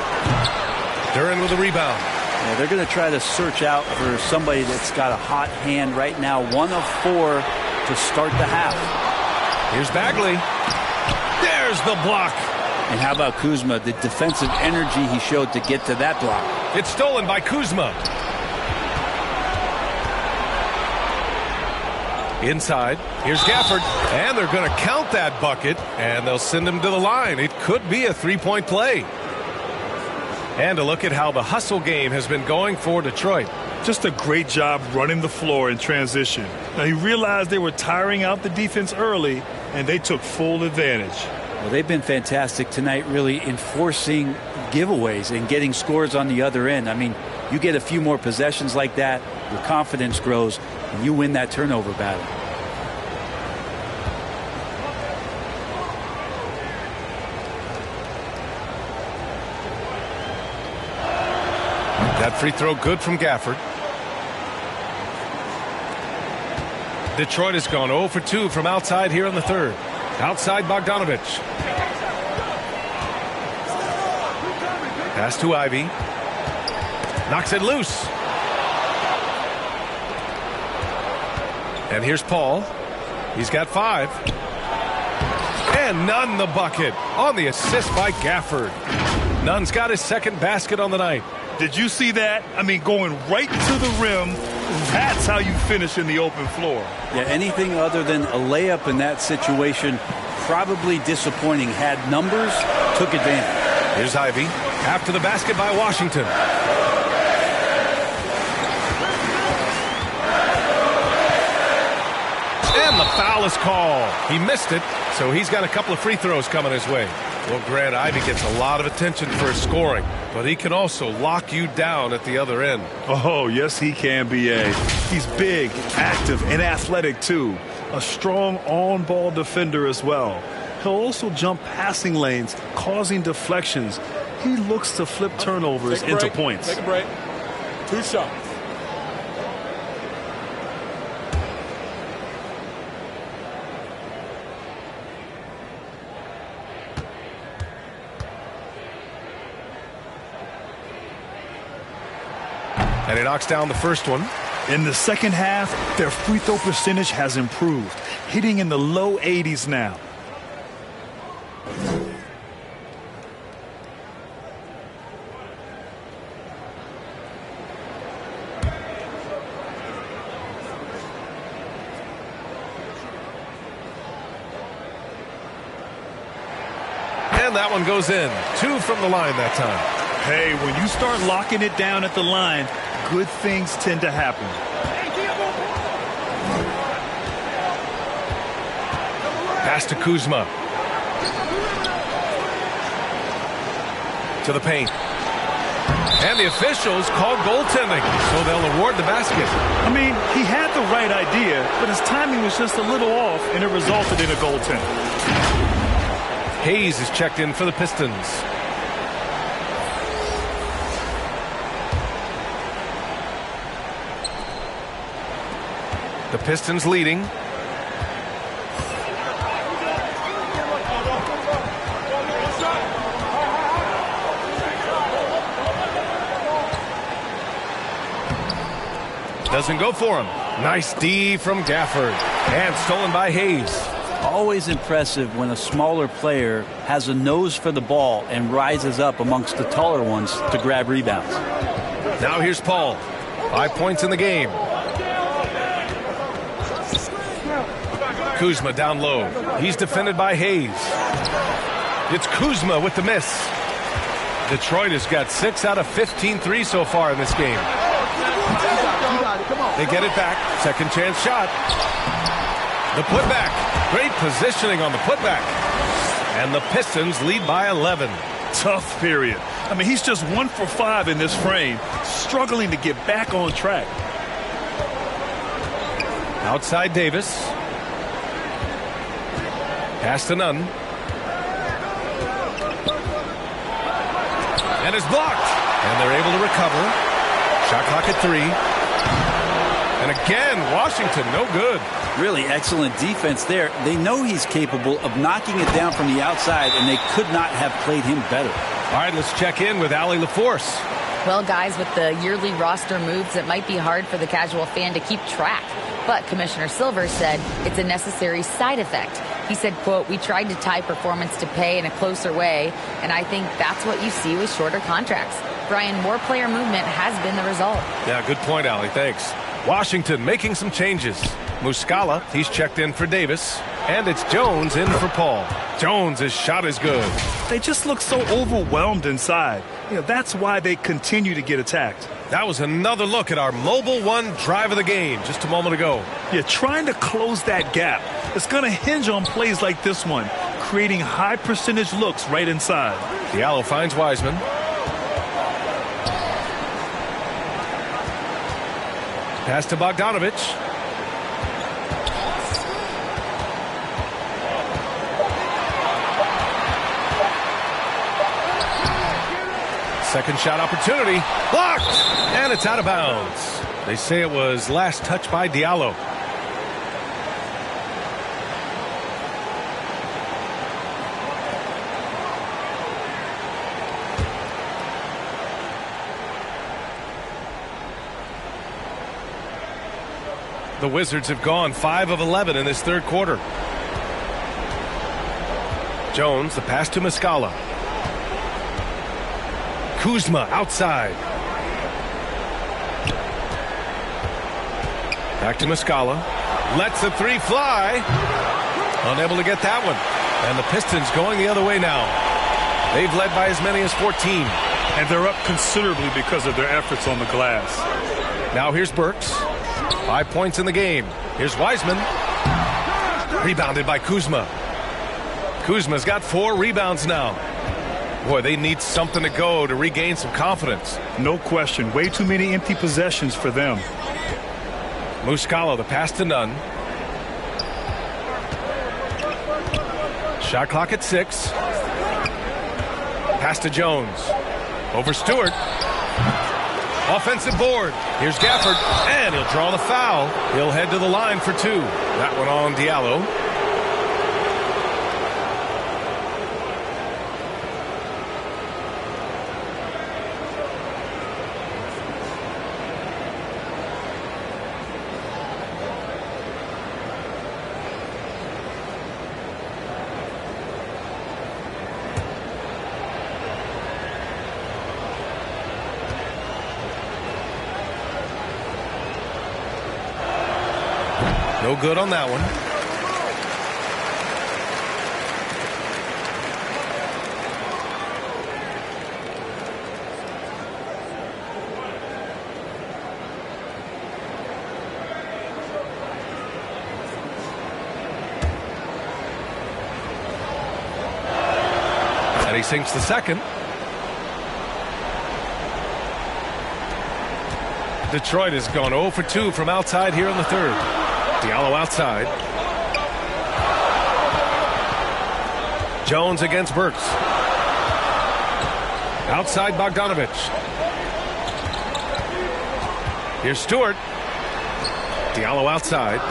Duran with a rebound. Yeah, they're going to try to search out for somebody that's got a hot hand right now. 1 of 4 to start the half. Here's Bagley. There's the block. And how about Kuzma? The defensive energy he showed to get to that block. It's stolen by Kuzma. Inside. Here's Gafford. And they're going to count that bucket. And they'll send him to the line. It could be a 3-point play. And a look at how the hustle game has been going for Detroit. Just a great job running the floor in transition. Now, he realized they were tiring out the defense early, and they took full advantage. Well, they've been fantastic tonight, really enforcing giveaways and getting scores on the other end. I mean, you get a few more possessions like that, your confidence grows, and you win that turnover battle. That free throw good from Gafford. Detroit has gone 0 for 2 from outside here in the third. Outside Bogdanovich. Pass to Ivy. Knocks it loose. And here's Paul. He's got 5. And Nunn the bucket on the assist by Gafford. Nunn's got his second basket on the night. Did you see that? I mean, going right to the rim. That's how you finish in the open floor. Yeah, anything other than a layup in that situation, probably disappointing. Had numbers, took advantage. Here's Ivy after the basket by Washington. And the foul is called. He missed it, so he's got a couple of free throws coming his way. Well, Grant, Ivy gets a lot of attention for his scoring, but he can also lock you down at the other end. Oh, yes, he can, B.A. He's big, active, and athletic, too. A strong on-ball defender as well. He'll also jump passing lanes, causing deflections. He looks to flip turnovers into points. Take a break. 2 shots. And he knocks down the first one. In the second half, their free throw percentage has improved, hitting in the low 80s now. And that one goes in. 2 from the line that time. Hey, when you start locking it down at the line, good things tend to happen. Pass to Kuzma. To the paint. And the officials called goaltending, so they'll award the basket. I mean, he had the right idea, but his timing was just a little off, and it resulted in a goaltending. Hayes is checked in for the Pistons. The Pistons leading. Doesn't go for him. Nice D from Gafford. And stolen by Hayes. Always impressive when a smaller player has a nose for the ball and rises up amongst the taller ones to grab rebounds. Now here's Paul. 5 points in the game. Kuzma down low. He's defended by Hayes. It's Kuzma with the miss. Detroit has got 6 out of 15 threes so far in this game. They get it back. Second chance shot. The putback. Great positioning on the putback. And the Pistons lead by 11. Tough period. I mean, he's just 1 for 5 in this frame, struggling to get back on track. Outside Davis. Pass to Nunn. And it's blocked. And they're able to recover. Shot clock at 3. And again, Washington, no good. Really excellent defense there. They know he's capable of knocking it down from the outside, and they could not have played him better. All right, let's check in with Allie LaForce. Well, guys, with the yearly roster moves, it might be hard for the casual fan to keep track. But Commissioner Silver said it's a necessary side effect. He said, quote, "We tried to tie performance to pay in a closer way, and I think that's what you see with shorter contracts." Brian, more player movement has been the result. Yeah, good point, Allie. Thanks. Washington making some changes. Muscala, he's checked in for Davis. And it's Jones in for Paul. Jones' shot is good. They just look so overwhelmed inside. You know, that's why they continue to get attacked. That was another look at our Mobile One drive of the game just a moment ago. Yeah, trying to close that gap. It's going to hinge on plays like this one, creating high percentage looks right inside. Diallo finds Wiseman. Pass to Bogdanovich. Second shot opportunity. Blocked! And it's out of bounds. They say it was last touched by Diallo. The Wizards have gone 5 of 11 in this third quarter. Jones, the pass to Muscala. Kuzma outside. Back to Muscala. Lets the three fly. Unable to get that one. And the Pistons going the other way now. They've led by as many as 14. And they're up considerably because of their efforts on the glass. Now here's Burks. 5 points in the game. Here's Wiseman. Rebounded by Kuzma. Kuzma's got 4 rebounds now. Boy, they need something to go to regain some confidence. No question. Way too many empty possessions for them. Muscala, the pass to Nunn. Shot clock at 6. Pass to Jones. Over Stewart. Offensive board. Here's Gafford. And he'll draw the foul. He'll head to the line for 2. That one on Diallo. No good on that one. And he sinks the second. Detroit has gone 0 for 2 from outside here in the third. Diallo outside. Jones against Burks. Outside Bogdanovich. Here's Stewart. Diallo outside.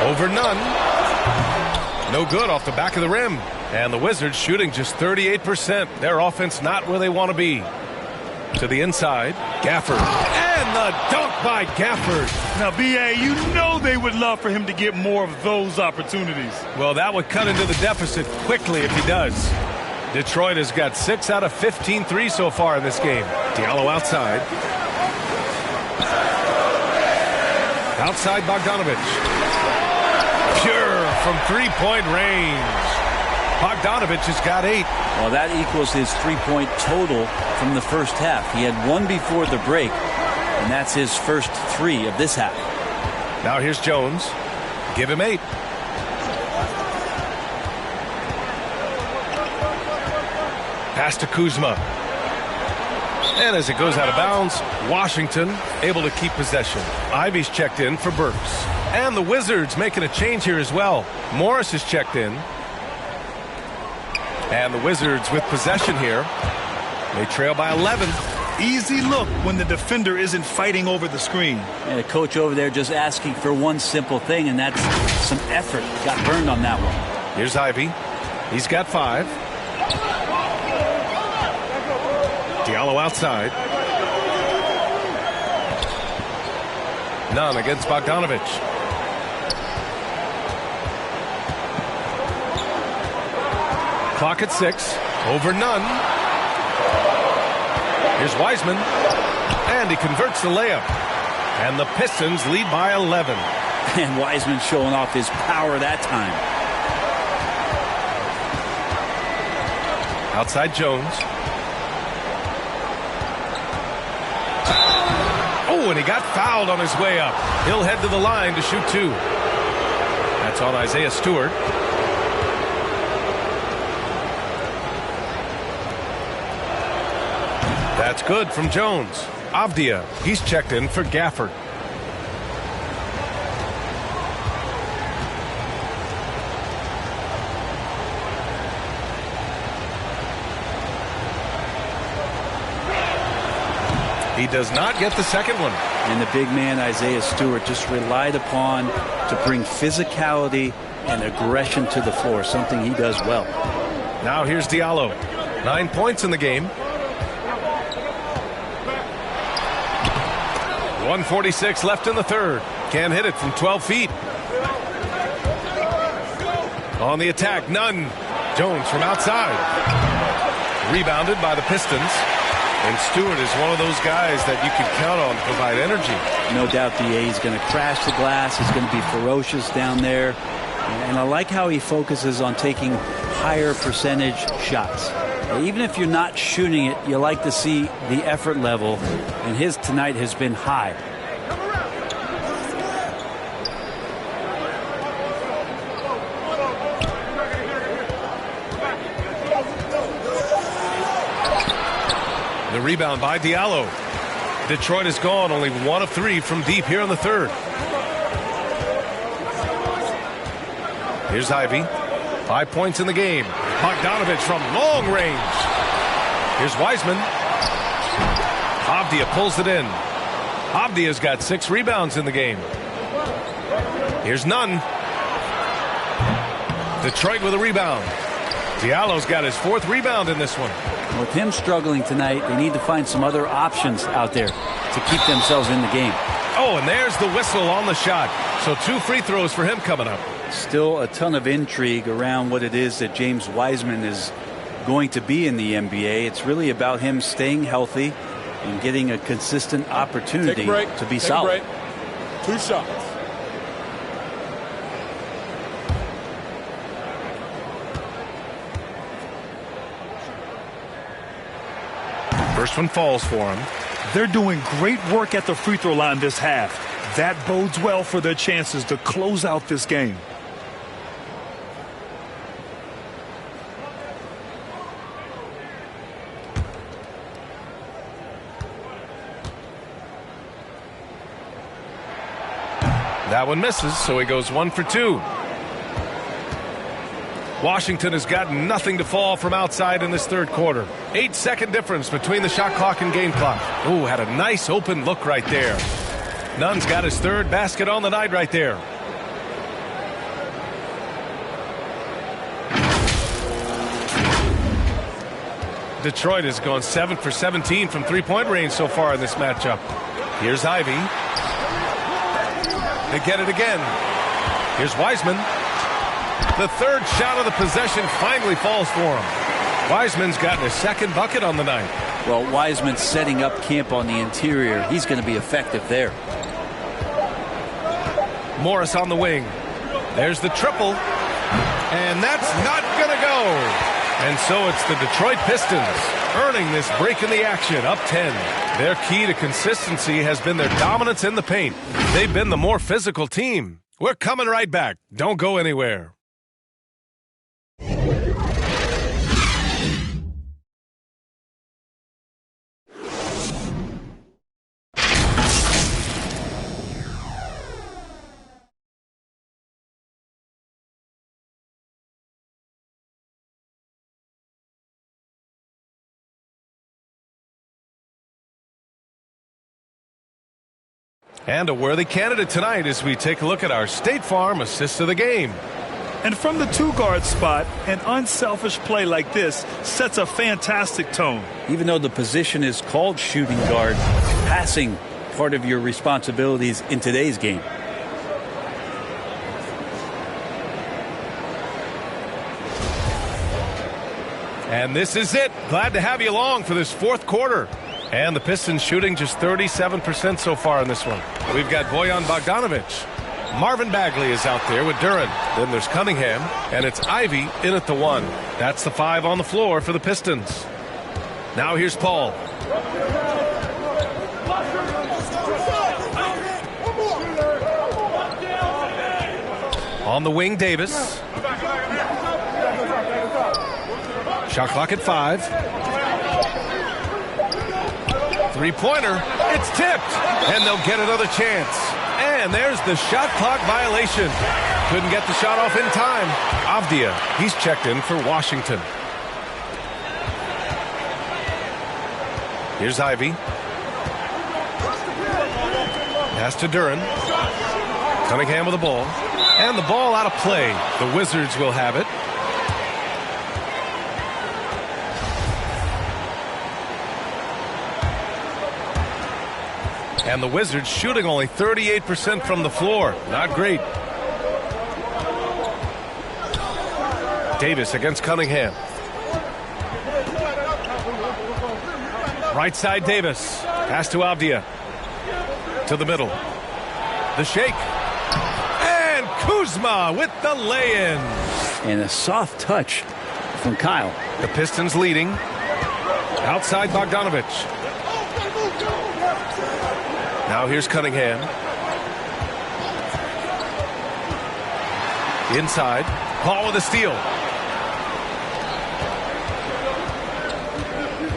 Over Nunn. No good off the back of the rim. And the Wizards shooting just 38%. Their offense not where they want to be. To the inside. Gafford. And the dunk by Gafford. Now, B.A., you know they would love for him to get more of those opportunities. Well, that would cut into the deficit quickly if he does. Detroit has got 6 out of 15 threes so far in this game. Diallo outside. Outside Bogdanovich. Pure from three-point range. Bogdanovich has got 8. Well, that equals his 3-point total from the first half. He had 1 before the break, and that's his first 3 of this half. Now here's Jones. Give him 8. Pass to Kuzma. And as it goes out of bounds, Washington able to keep possession. Ivy's checked in for Burks. And the Wizards making a change here as well. Morris is checked in. And the Wizards with possession here. They trail by 11. Easy look when the defender isn't fighting over the screen. And the coach over there just asking for one simple thing, and that's some effort. Got burned on that one. Here's Ivy. He's got 5. Diallo outside. Nunn against Bogdanovich. Clock at 6. Over Nunn. Here's Wiseman. And he converts the layup. And the Pistons lead by 11. And Wiseman showing off his power that time. Outside Jones. Oh, and he got fouled on his way up. He'll head to the line to shoot 2. That's on Isaiah Stewart. That's good from Jones. Avdia, he's checked in for Gafford. He does not get the second one. And the big man, Isaiah Stewart, just relied upon to bring physicality and aggression to the floor, something he does well. Now here's Diallo. 9 points in the game. 1:46 left in the third. Can't hit it from 12 feet. On the attack, Nunn. Jones from outside. Rebounded by the Pistons. And Stewart is one of those guys that you can count on to provide energy. No doubt D.A. is going to crash the glass. He's going to be ferocious down there. And I like how he focuses on taking higher percentage shots. Even if you're not shooting it, you like to see the effort level. And his tonight has been high. The rebound by Diallo. Detroit is gone, only 1 of 3 from deep here in the third. Here's Ivy. 5 points in the game. Bogdanovich from long range. Here's Wiseman. Avdia pulls it in. Avdia's got 6 rebounds in the game. Here's Nunn. Detroit with a rebound. Diallo's got his 4th rebound in this one. With him struggling tonight, they need to find some other options out there to keep themselves in the game. Oh, and there's the whistle on the shot. So 2 free throws for him coming up. Still a ton of intrigue around what it is that James Wiseman is going to be in the NBA. It's really about him staying healthy and getting a consistent opportunity to be solid. 2 shots. First one falls for him. They're doing great work at the free throw line this half. That bodes well for their chances to close out this game. That one misses, so he goes 1 for 2. Washington has got nothing to fall from outside in this third quarter. 8-second difference between the shot clock and game clock. Oh, had a nice open look right there. Nunn's got his 3rd basket on the night right there. Detroit has gone 7 for 17 from three-point range so far in this matchup. Here's Ivy. They get it again. Here's Wiseman. The 3rd shot of the possession finally falls for him. Wiseman's gotten his 2nd bucket on the night. Well, Wiseman's setting up camp on the interior. He's going to be effective there. Morris on the wing. There's the triple. And that's not going to go. And so it's the Detroit Pistons earning this break in the action, up 10. Their key to consistency has been their dominance in the paint. They've been the more physical team. We're coming right back. Don't go anywhere. And a worthy candidate tonight as we take a look at our State Farm assist of the game. And from the 2-guard spot, an unselfish play like this sets a fantastic tone. Even though the position is called shooting guard, passing part of your responsibilities in today's game. And this is it. Glad to have you along for this 4th quarter. And the Pistons shooting just 37% so far in this one. We've got Bojan Bogdanovich. Marvin Bagley is out there with Duran. Then there's Cunningham, and it's Ivy in at the 1. That's the 5 on the floor for the Pistons. Now here's Paul. On the wing, Davis. Shot clock at 5. Three-pointer. It's tipped. And they'll get another chance. And there's the shot clock violation. Couldn't get the shot off in time. Avdia, he's checked in for Washington. Here's Ivy. Pass to Duran. Cunningham with the ball. And the ball out of play. The Wizards will have it. And the Wizards shooting only 38% from the floor. Not great. Davis against Cunningham. Right side Davis. Pass to Avdia. To the middle. The shake. And Kuzma with the lay-in. And a soft touch from Kyle. The Pistons leading. Outside Bogdanovich. Now here's Cunningham. Inside. Paul with a steal.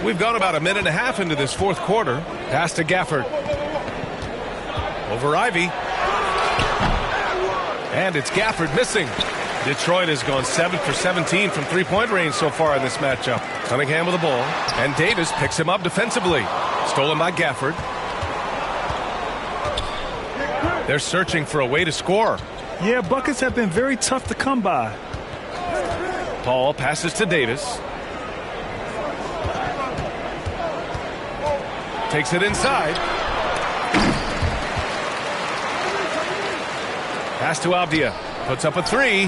We've gone about a minute and a half into this fourth quarter. Pass to Gafford. Over Ivy. And it's Gafford missing. Detroit has gone 7 for 17 from three-point range so far in this matchup. Cunningham with the ball. And Davis picks him up defensively. Stolen by Gafford. They're searching for a way to score. Yeah, buckets have been very tough to come by. Paul passes to Davis. Takes it inside. Pass to Avdia. Puts up a three.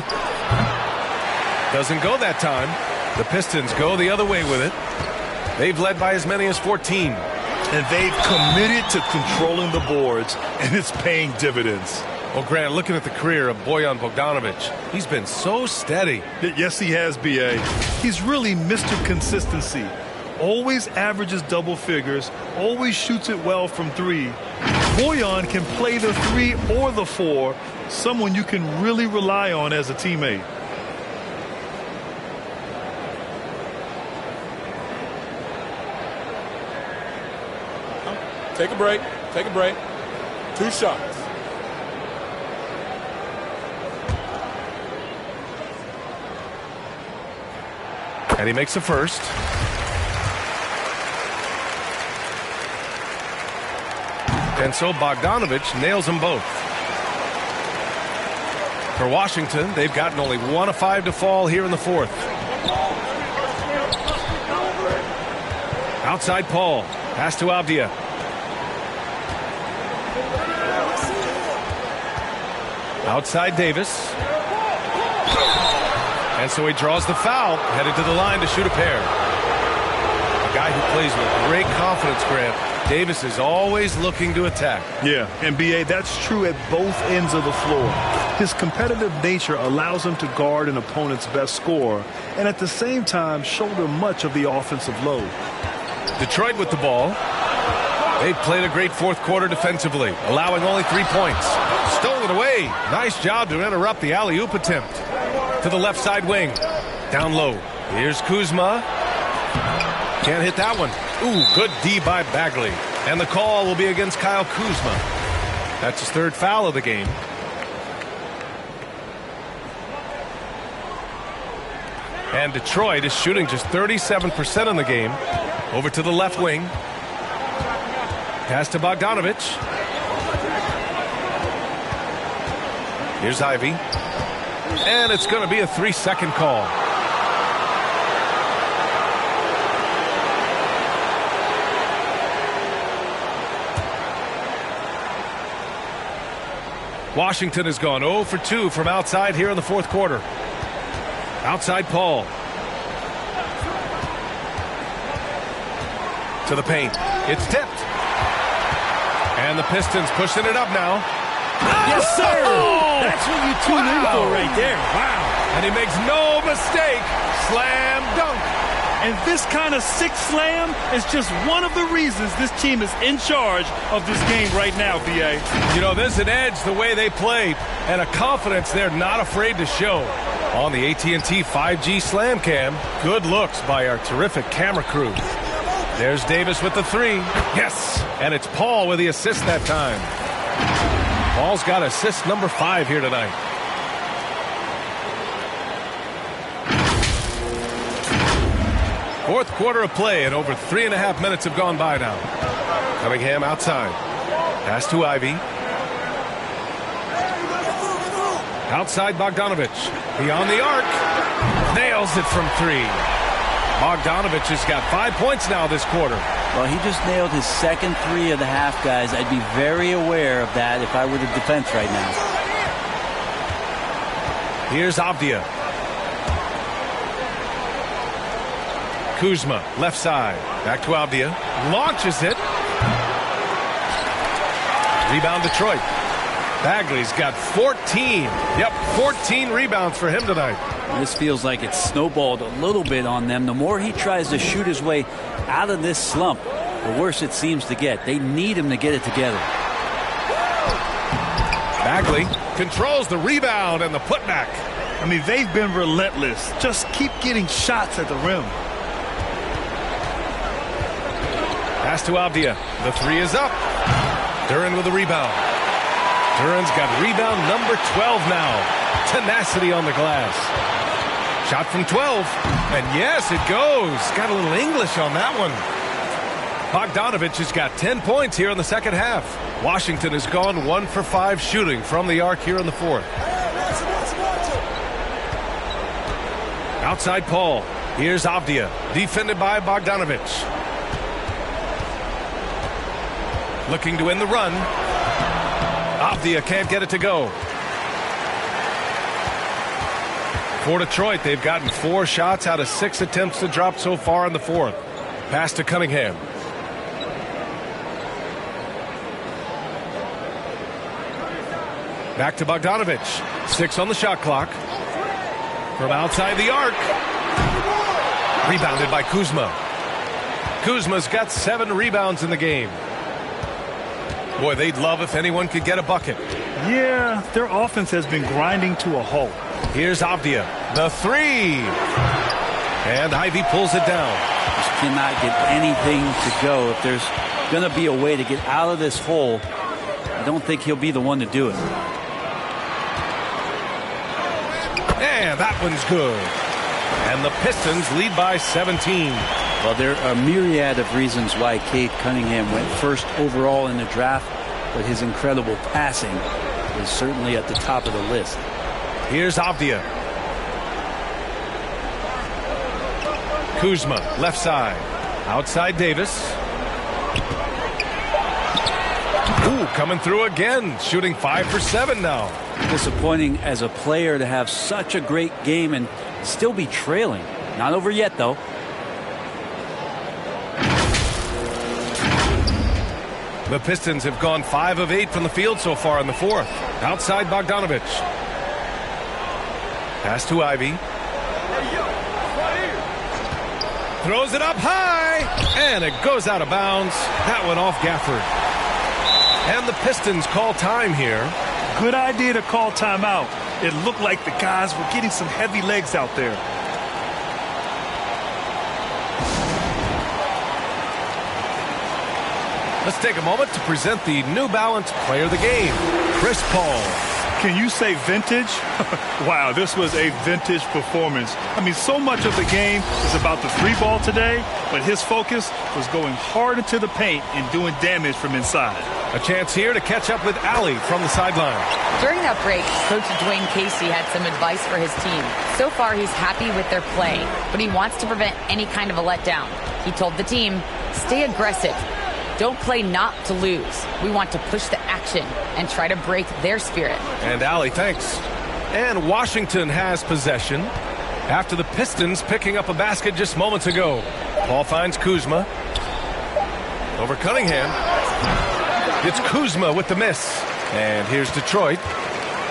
Doesn't go that time. The Pistons go the other way with it. They've led by as many as 14. And they've committed to controlling the boards, and it's paying dividends. Well, Grant, looking at the career of Bojan Bogdanović, he's been so steady. Yes, he has, B.A. He's really Mr. Consistency. Always averages double figures, always shoots it well from three. Bojan can play the three or the four, someone you can really rely on as a teammate. Take a break. Take a break. 2 shots. And he makes the first. And so Bogdanovich nails them both. For Washington, they've gotten only 1 of 5 to fall here in the fourth. Outside Paul. Pass to Avdia. Outside Davis. And so he draws the foul, headed to the line to shoot a pair. A guy who plays with great confidence, Grant. Davis is always looking to attack. Yeah, and B.A., that's true at both ends of the floor. His competitive nature allows him to guard an opponent's best scorer and at the same time shoulder much of the offensive load. Detroit with the ball. They've played a great fourth quarter defensively, allowing only 3 points. Stolen away. Nice job to interrupt the alley-oop attempt. To the left side wing. Down low. Here's Kuzma. Can't hit that one. Ooh, good D by Bagley. And the call will be against Kyle Kuzma. That's his 3rd foul of the game. And Detroit is shooting just 37% in the game. Over to the left wing. Pass to Bogdanovich. Here's Ivy. And it's going to be a 3-second call. Washington has gone 0 for 2 from outside here in the fourth quarter. Outside Paul. To the paint. It's tipped. And the Pistons pushing it up now. Yes, sir. Oh! That's what you tune in for right there. Wow. And he makes no mistake. Slam dunk. And this kind of sick slam is just one of the reasons this team is in charge of this game right now, B.A. You know, there's an edge the way they play and a confidence they're not afraid to show. On the AT&T 5G Slam Cam, good looks by our terrific camera crew. There's Davis with the 3. Yes. And it's Paul with the assist that time. Paul's got assist number 5 here tonight. Fourth quarter of play, and over 3.5 minutes have gone by now. Cunningham outside. Pass to Ivy. Outside Bogdanovich. Beyond the arc. Nails it from 3. Bogdanovich has got 5 points now this quarter. Well, he just nailed his second three of the half, guys. I'd be very aware of that if I were the defense right now. Here's Avdia. Kuzma, left side. Back to Avdia. Launches it. Rebound Detroit. Bagley's got 14. Yep, 14 rebounds for him tonight. This feels like it's snowballed a little bit on them. The more he tries to shoot his way out of this slump, the worse it seems to get. They need him to get it together. Bagley controls the rebound and the putback. I mean, they've been relentless. Just keep getting shots at the rim. Pass to Avdia. The three is up. Duren with the rebound. Duren's got rebound number 12 now. Tenacity on the glass. Shot from 12. And yes, it goes. Got a little English on that one. Bogdanovich has got 10 points here in the second half. Washington has gone 1 for 5 shooting from the arc here in the fourth. Outside Paul. Here's Avdia. Defended by Bogdanovich. Looking to win the run. Avdia can't get it to go. For Detroit, they've gotten 4 shots out of 6 attempts to drop so far in the fourth. Pass to Cunningham. Back to Bogdanovich. 6 on the shot clock. From outside the arc. Rebounded by Kuzma. Kuzma's got 7 rebounds in the game. Boy, they'd love if anyone could get a bucket. Yeah, their offense has been grinding to a halt. Here's Avdia. The three. And Ivy pulls it down. Just cannot get anything to go. If there's going to be a way to get out of this hole, I don't think he'll be the one to do it. And that one's good. And the Pistons lead by 17. Well, there are a myriad of reasons why Cade Cunningham went first overall in the draft, but his incredible passing is certainly at the top of the list. Here's Avdia. Kuzma, left side. Outside Davis. Ooh, coming through again. Shooting 5 for 7 now. Disappointing as a player to have such a great game and still be trailing. Not over yet, though. The Pistons have gone 5 of 8 from the field so far in the fourth. Outside Bogdanovich. Pass to Ivy. Throws it up high. And it goes out of bounds. That one off Gafford. And the Pistons call time here. Good idea to call timeout. It looked like the guys were getting some heavy legs out there. Let's take a moment to present the New Balance Player of the Game, Chris Paul. Can you say vintage? Wow, this was a vintage performance. I mean, so much of the game is about the 3-ball today, but his focus was going hard into the paint and doing damage from inside. A chance here to catch up with Allie from the sideline. During that break, Coach Dwayne Casey had some advice for his team. So far, he's happy with their play, but he wants to prevent any kind of a letdown. He told the team, stay aggressive. Don't play not to lose. We want to push the action and try to break their spirit. And Allie, thanks. And Washington has possession after the Pistons picking up a basket just moments ago. Paul finds Kuzma. Over Cunningham. It's Kuzma with the miss. And here's Detroit.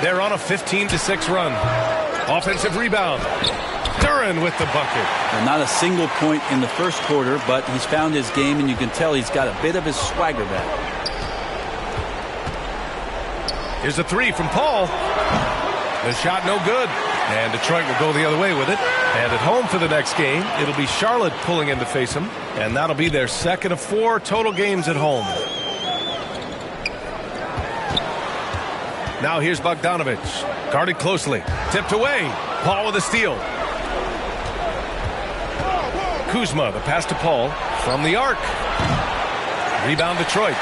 They're on a 15-6 run. Offensive rebound. Duren with the bucket. Well, not a single point in the first quarter, but he's found his game, and you can tell he's got a bit of his swagger back. Here's a three from Paul. The shot no good. And Detroit will go the other way with it. And at home for the next game, it'll be Charlotte pulling in to face them. And that'll be their second of 4 total games at home. Now here's Bogdanovich. Guarded closely. Tipped away. Paul with a steal. Kuzma, the pass to Paul from the arc. Rebound Detroit.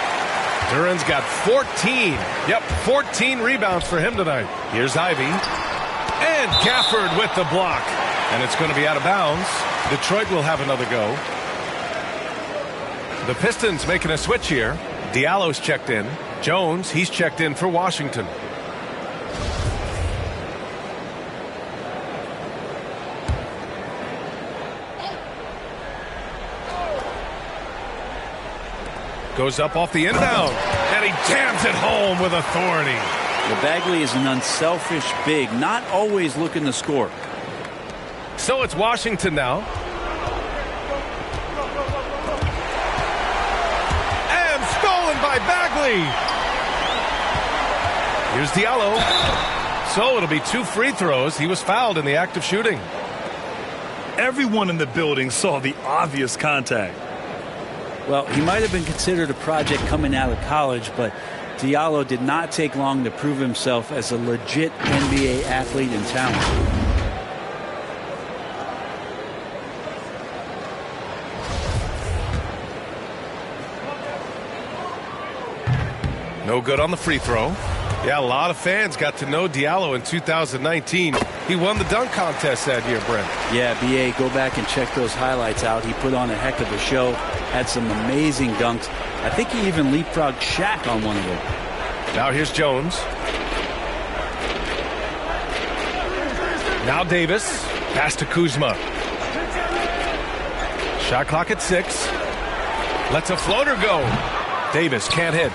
Duren's got 14. Yep, 14 rebounds for him tonight. Here's Ivy. And Gafford with the block. And it's going to be out of bounds. Detroit will have another go. The Pistons making a switch here. Diallo's checked in. Jones, he's checked in for Washington. Goes up off the inbound, and he jams it home with authority. Well, Bagley is an unselfish big, not always looking to score. So it's Washington now. And stolen by Bagley. Here's Diallo. So it'll be 2 free throws. He was fouled in the act of shooting. Everyone in the building saw the obvious contact. Well, he might have been considered a project coming out of college, but Diallo did not take long to prove himself as a legit NBA athlete and talent. No good on the free throw. Yeah, a lot of fans got to know Diallo in 2019. He won the dunk contest that year, Brent. Yeah, BA, go back and check those highlights out. He put on a heck of a show, had some amazing dunks. I think he even leapfrogged Shaq on one of them. Now here's Jones. Now Davis. Pass to Kuzma. Shot clock at 6. Lets a floater go. Davis can't hit.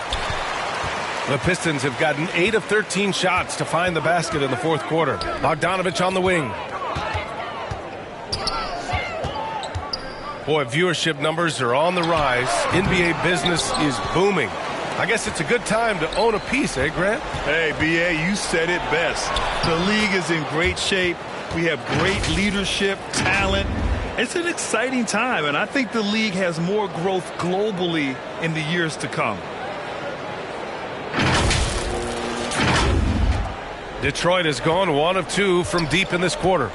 The Pistons have gotten 8 of 13 shots to find the basket in the fourth quarter. Bogdanovich on the wing. Boy, viewership numbers are on the rise. NBA business is booming. I guess it's a good time to own a piece, eh, Grant? Hey, B.A., you said it best. The league is in great shape. We have great leadership, talent. It's an exciting time, and I think the league has more growth globally in the years to come. Detroit has gone 1 of 2 from deep in this quarter.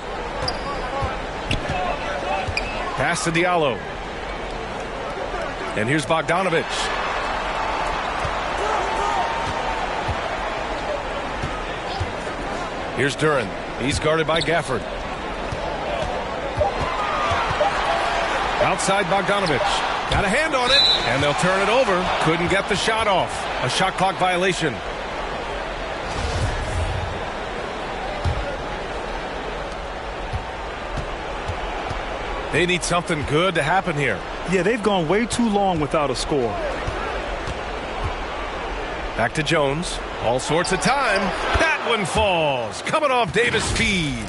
Pass to Diallo. And here's Bogdanovich. Here's Duran. He's guarded by Gafford. Outside Bogdanovich. Got a hand on it, and they'll turn it over. Couldn't get the shot off. A shot clock violation. They need something good to happen here. Yeah, they've gone way too long without a score. Back to Jones. All sorts of time. That one falls. Coming off Davis' feed.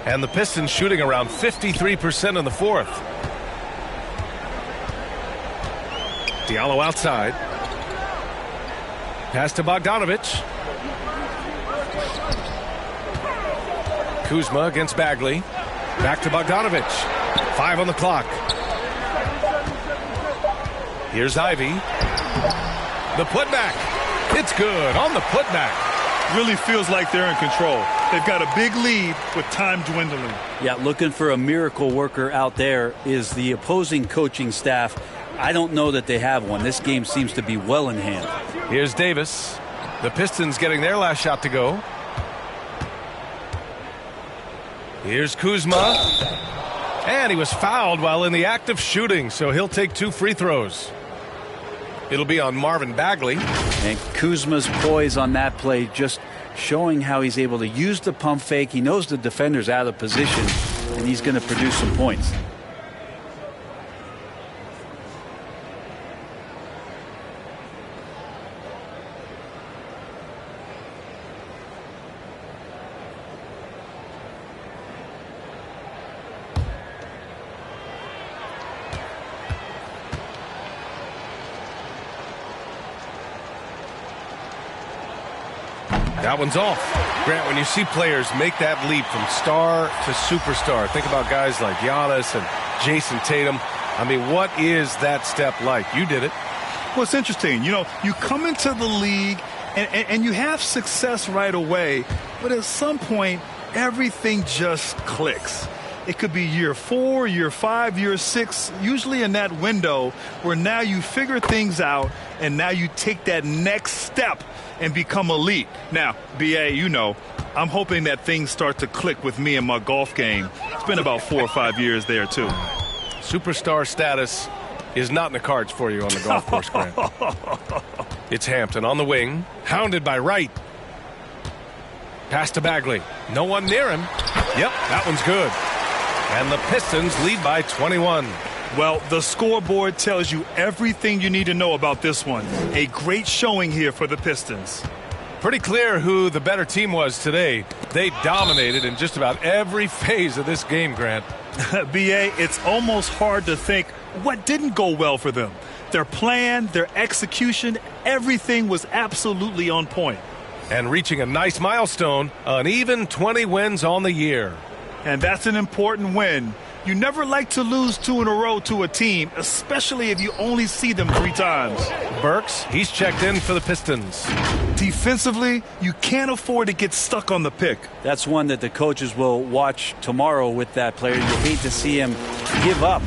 And the Pistons shooting around 53% in the fourth. Diallo outside. Pass to Bogdanovich. Kuzma against Bagley. Back to Bogdanovich. 5 on the clock. Here's Ivy. The putback. It's good on the putback. Really feels like they're in control. They've got a big lead with time dwindling. Yeah, looking for a miracle worker out there is the opposing coaching staff. I don't know that they have one. This game seems to be well in hand. Here's Davis. The Pistons getting their last shot to go. Here's Kuzma. And he was fouled while in the act of shooting, so he'll take 2 free throws. It'll be on Marvin Bagley. And Kuzma's poise on that play, just showing how he's able to use the pump fake. He knows the defender's out of position, and he's going to produce some points. That one's off. Grant, when you see players make that leap from star to superstar, think about guys like Giannis and Jason Tatum. I mean, what is that step like? You did it. Well, it's interesting. You know, you come into the league and you have success right away, but at some point, everything just clicks. It could be year 4, year 5, year 6, usually in that window where now you figure things out and now you take that next step and become elite. Now, BA, you know, I'm hoping that things start to click with me in my golf game. It's been about 4 or 5 years there, too. Superstar status is not in the cards for you on the golf course, Grant. It's Hampton on the wing, hounded by Wright. Pass to Bagley. No one near him. Yep, that one's good. And the Pistons lead by 21. Well, the scoreboard tells you everything you need to know about this one. A great showing here for the Pistons. Pretty clear who the better team was today. They dominated in just about every phase of this game, Grant. BA, it's almost hard to think what didn't go well for them. Their plan, their execution, everything was absolutely on point. And reaching a nice milestone, an even 20 wins on the year. And that's an important win. You never like to lose 2 in a row to a team, especially if you only see them 3 times. Burks, he's checked in for the Pistons. Defensively, you can't afford to get stuck on the pick. That's one that the coaches will watch tomorrow with that player. You hate to see him give up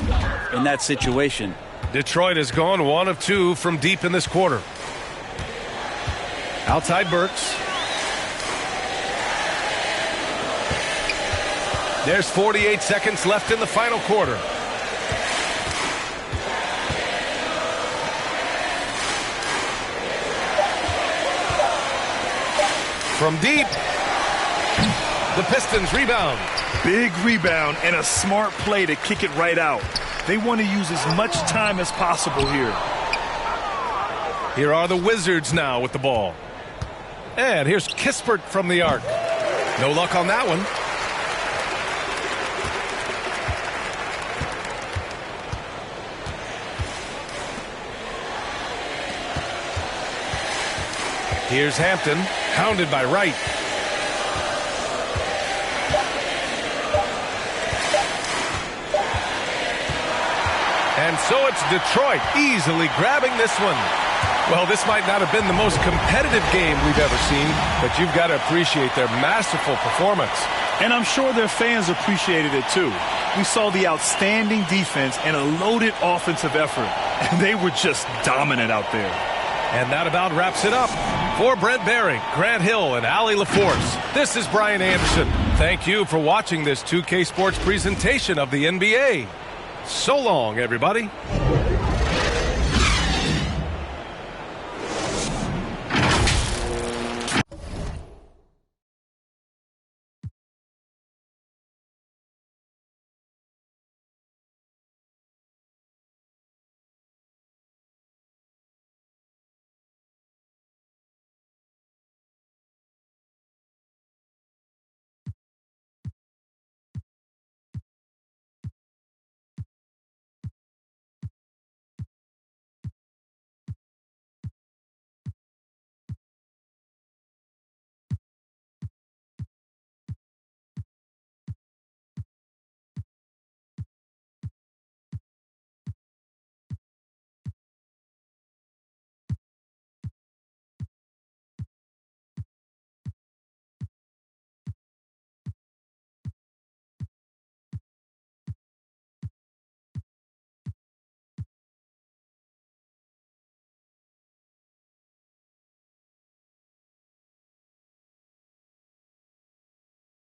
in that situation. Detroit has gone 1 of 2 from deep in this quarter. Outside Burks. There's 48 seconds left in the final quarter. From deep, the Pistons rebound. Big rebound and a smart play to kick it right out. They want to use as much time as possible here. Here are the Wizards now with the ball. And here's Kispert from the arc. No luck on that one. Here's Hampton, hounded by Wright. And so it's Detroit easily grabbing this one. Well, this might not have been the most competitive game we've ever seen, but you've got to appreciate their masterful performance. And I'm sure their fans appreciated it too. We saw the outstanding defense and a loaded offensive effort, and they were just dominant out there. And that about wraps it up. For Brent Barry, Grant Hill, and Allie LaForce, this is Brian Anderson. Thank you for watching this 2K Sports presentation of the NBA. So long, everybody.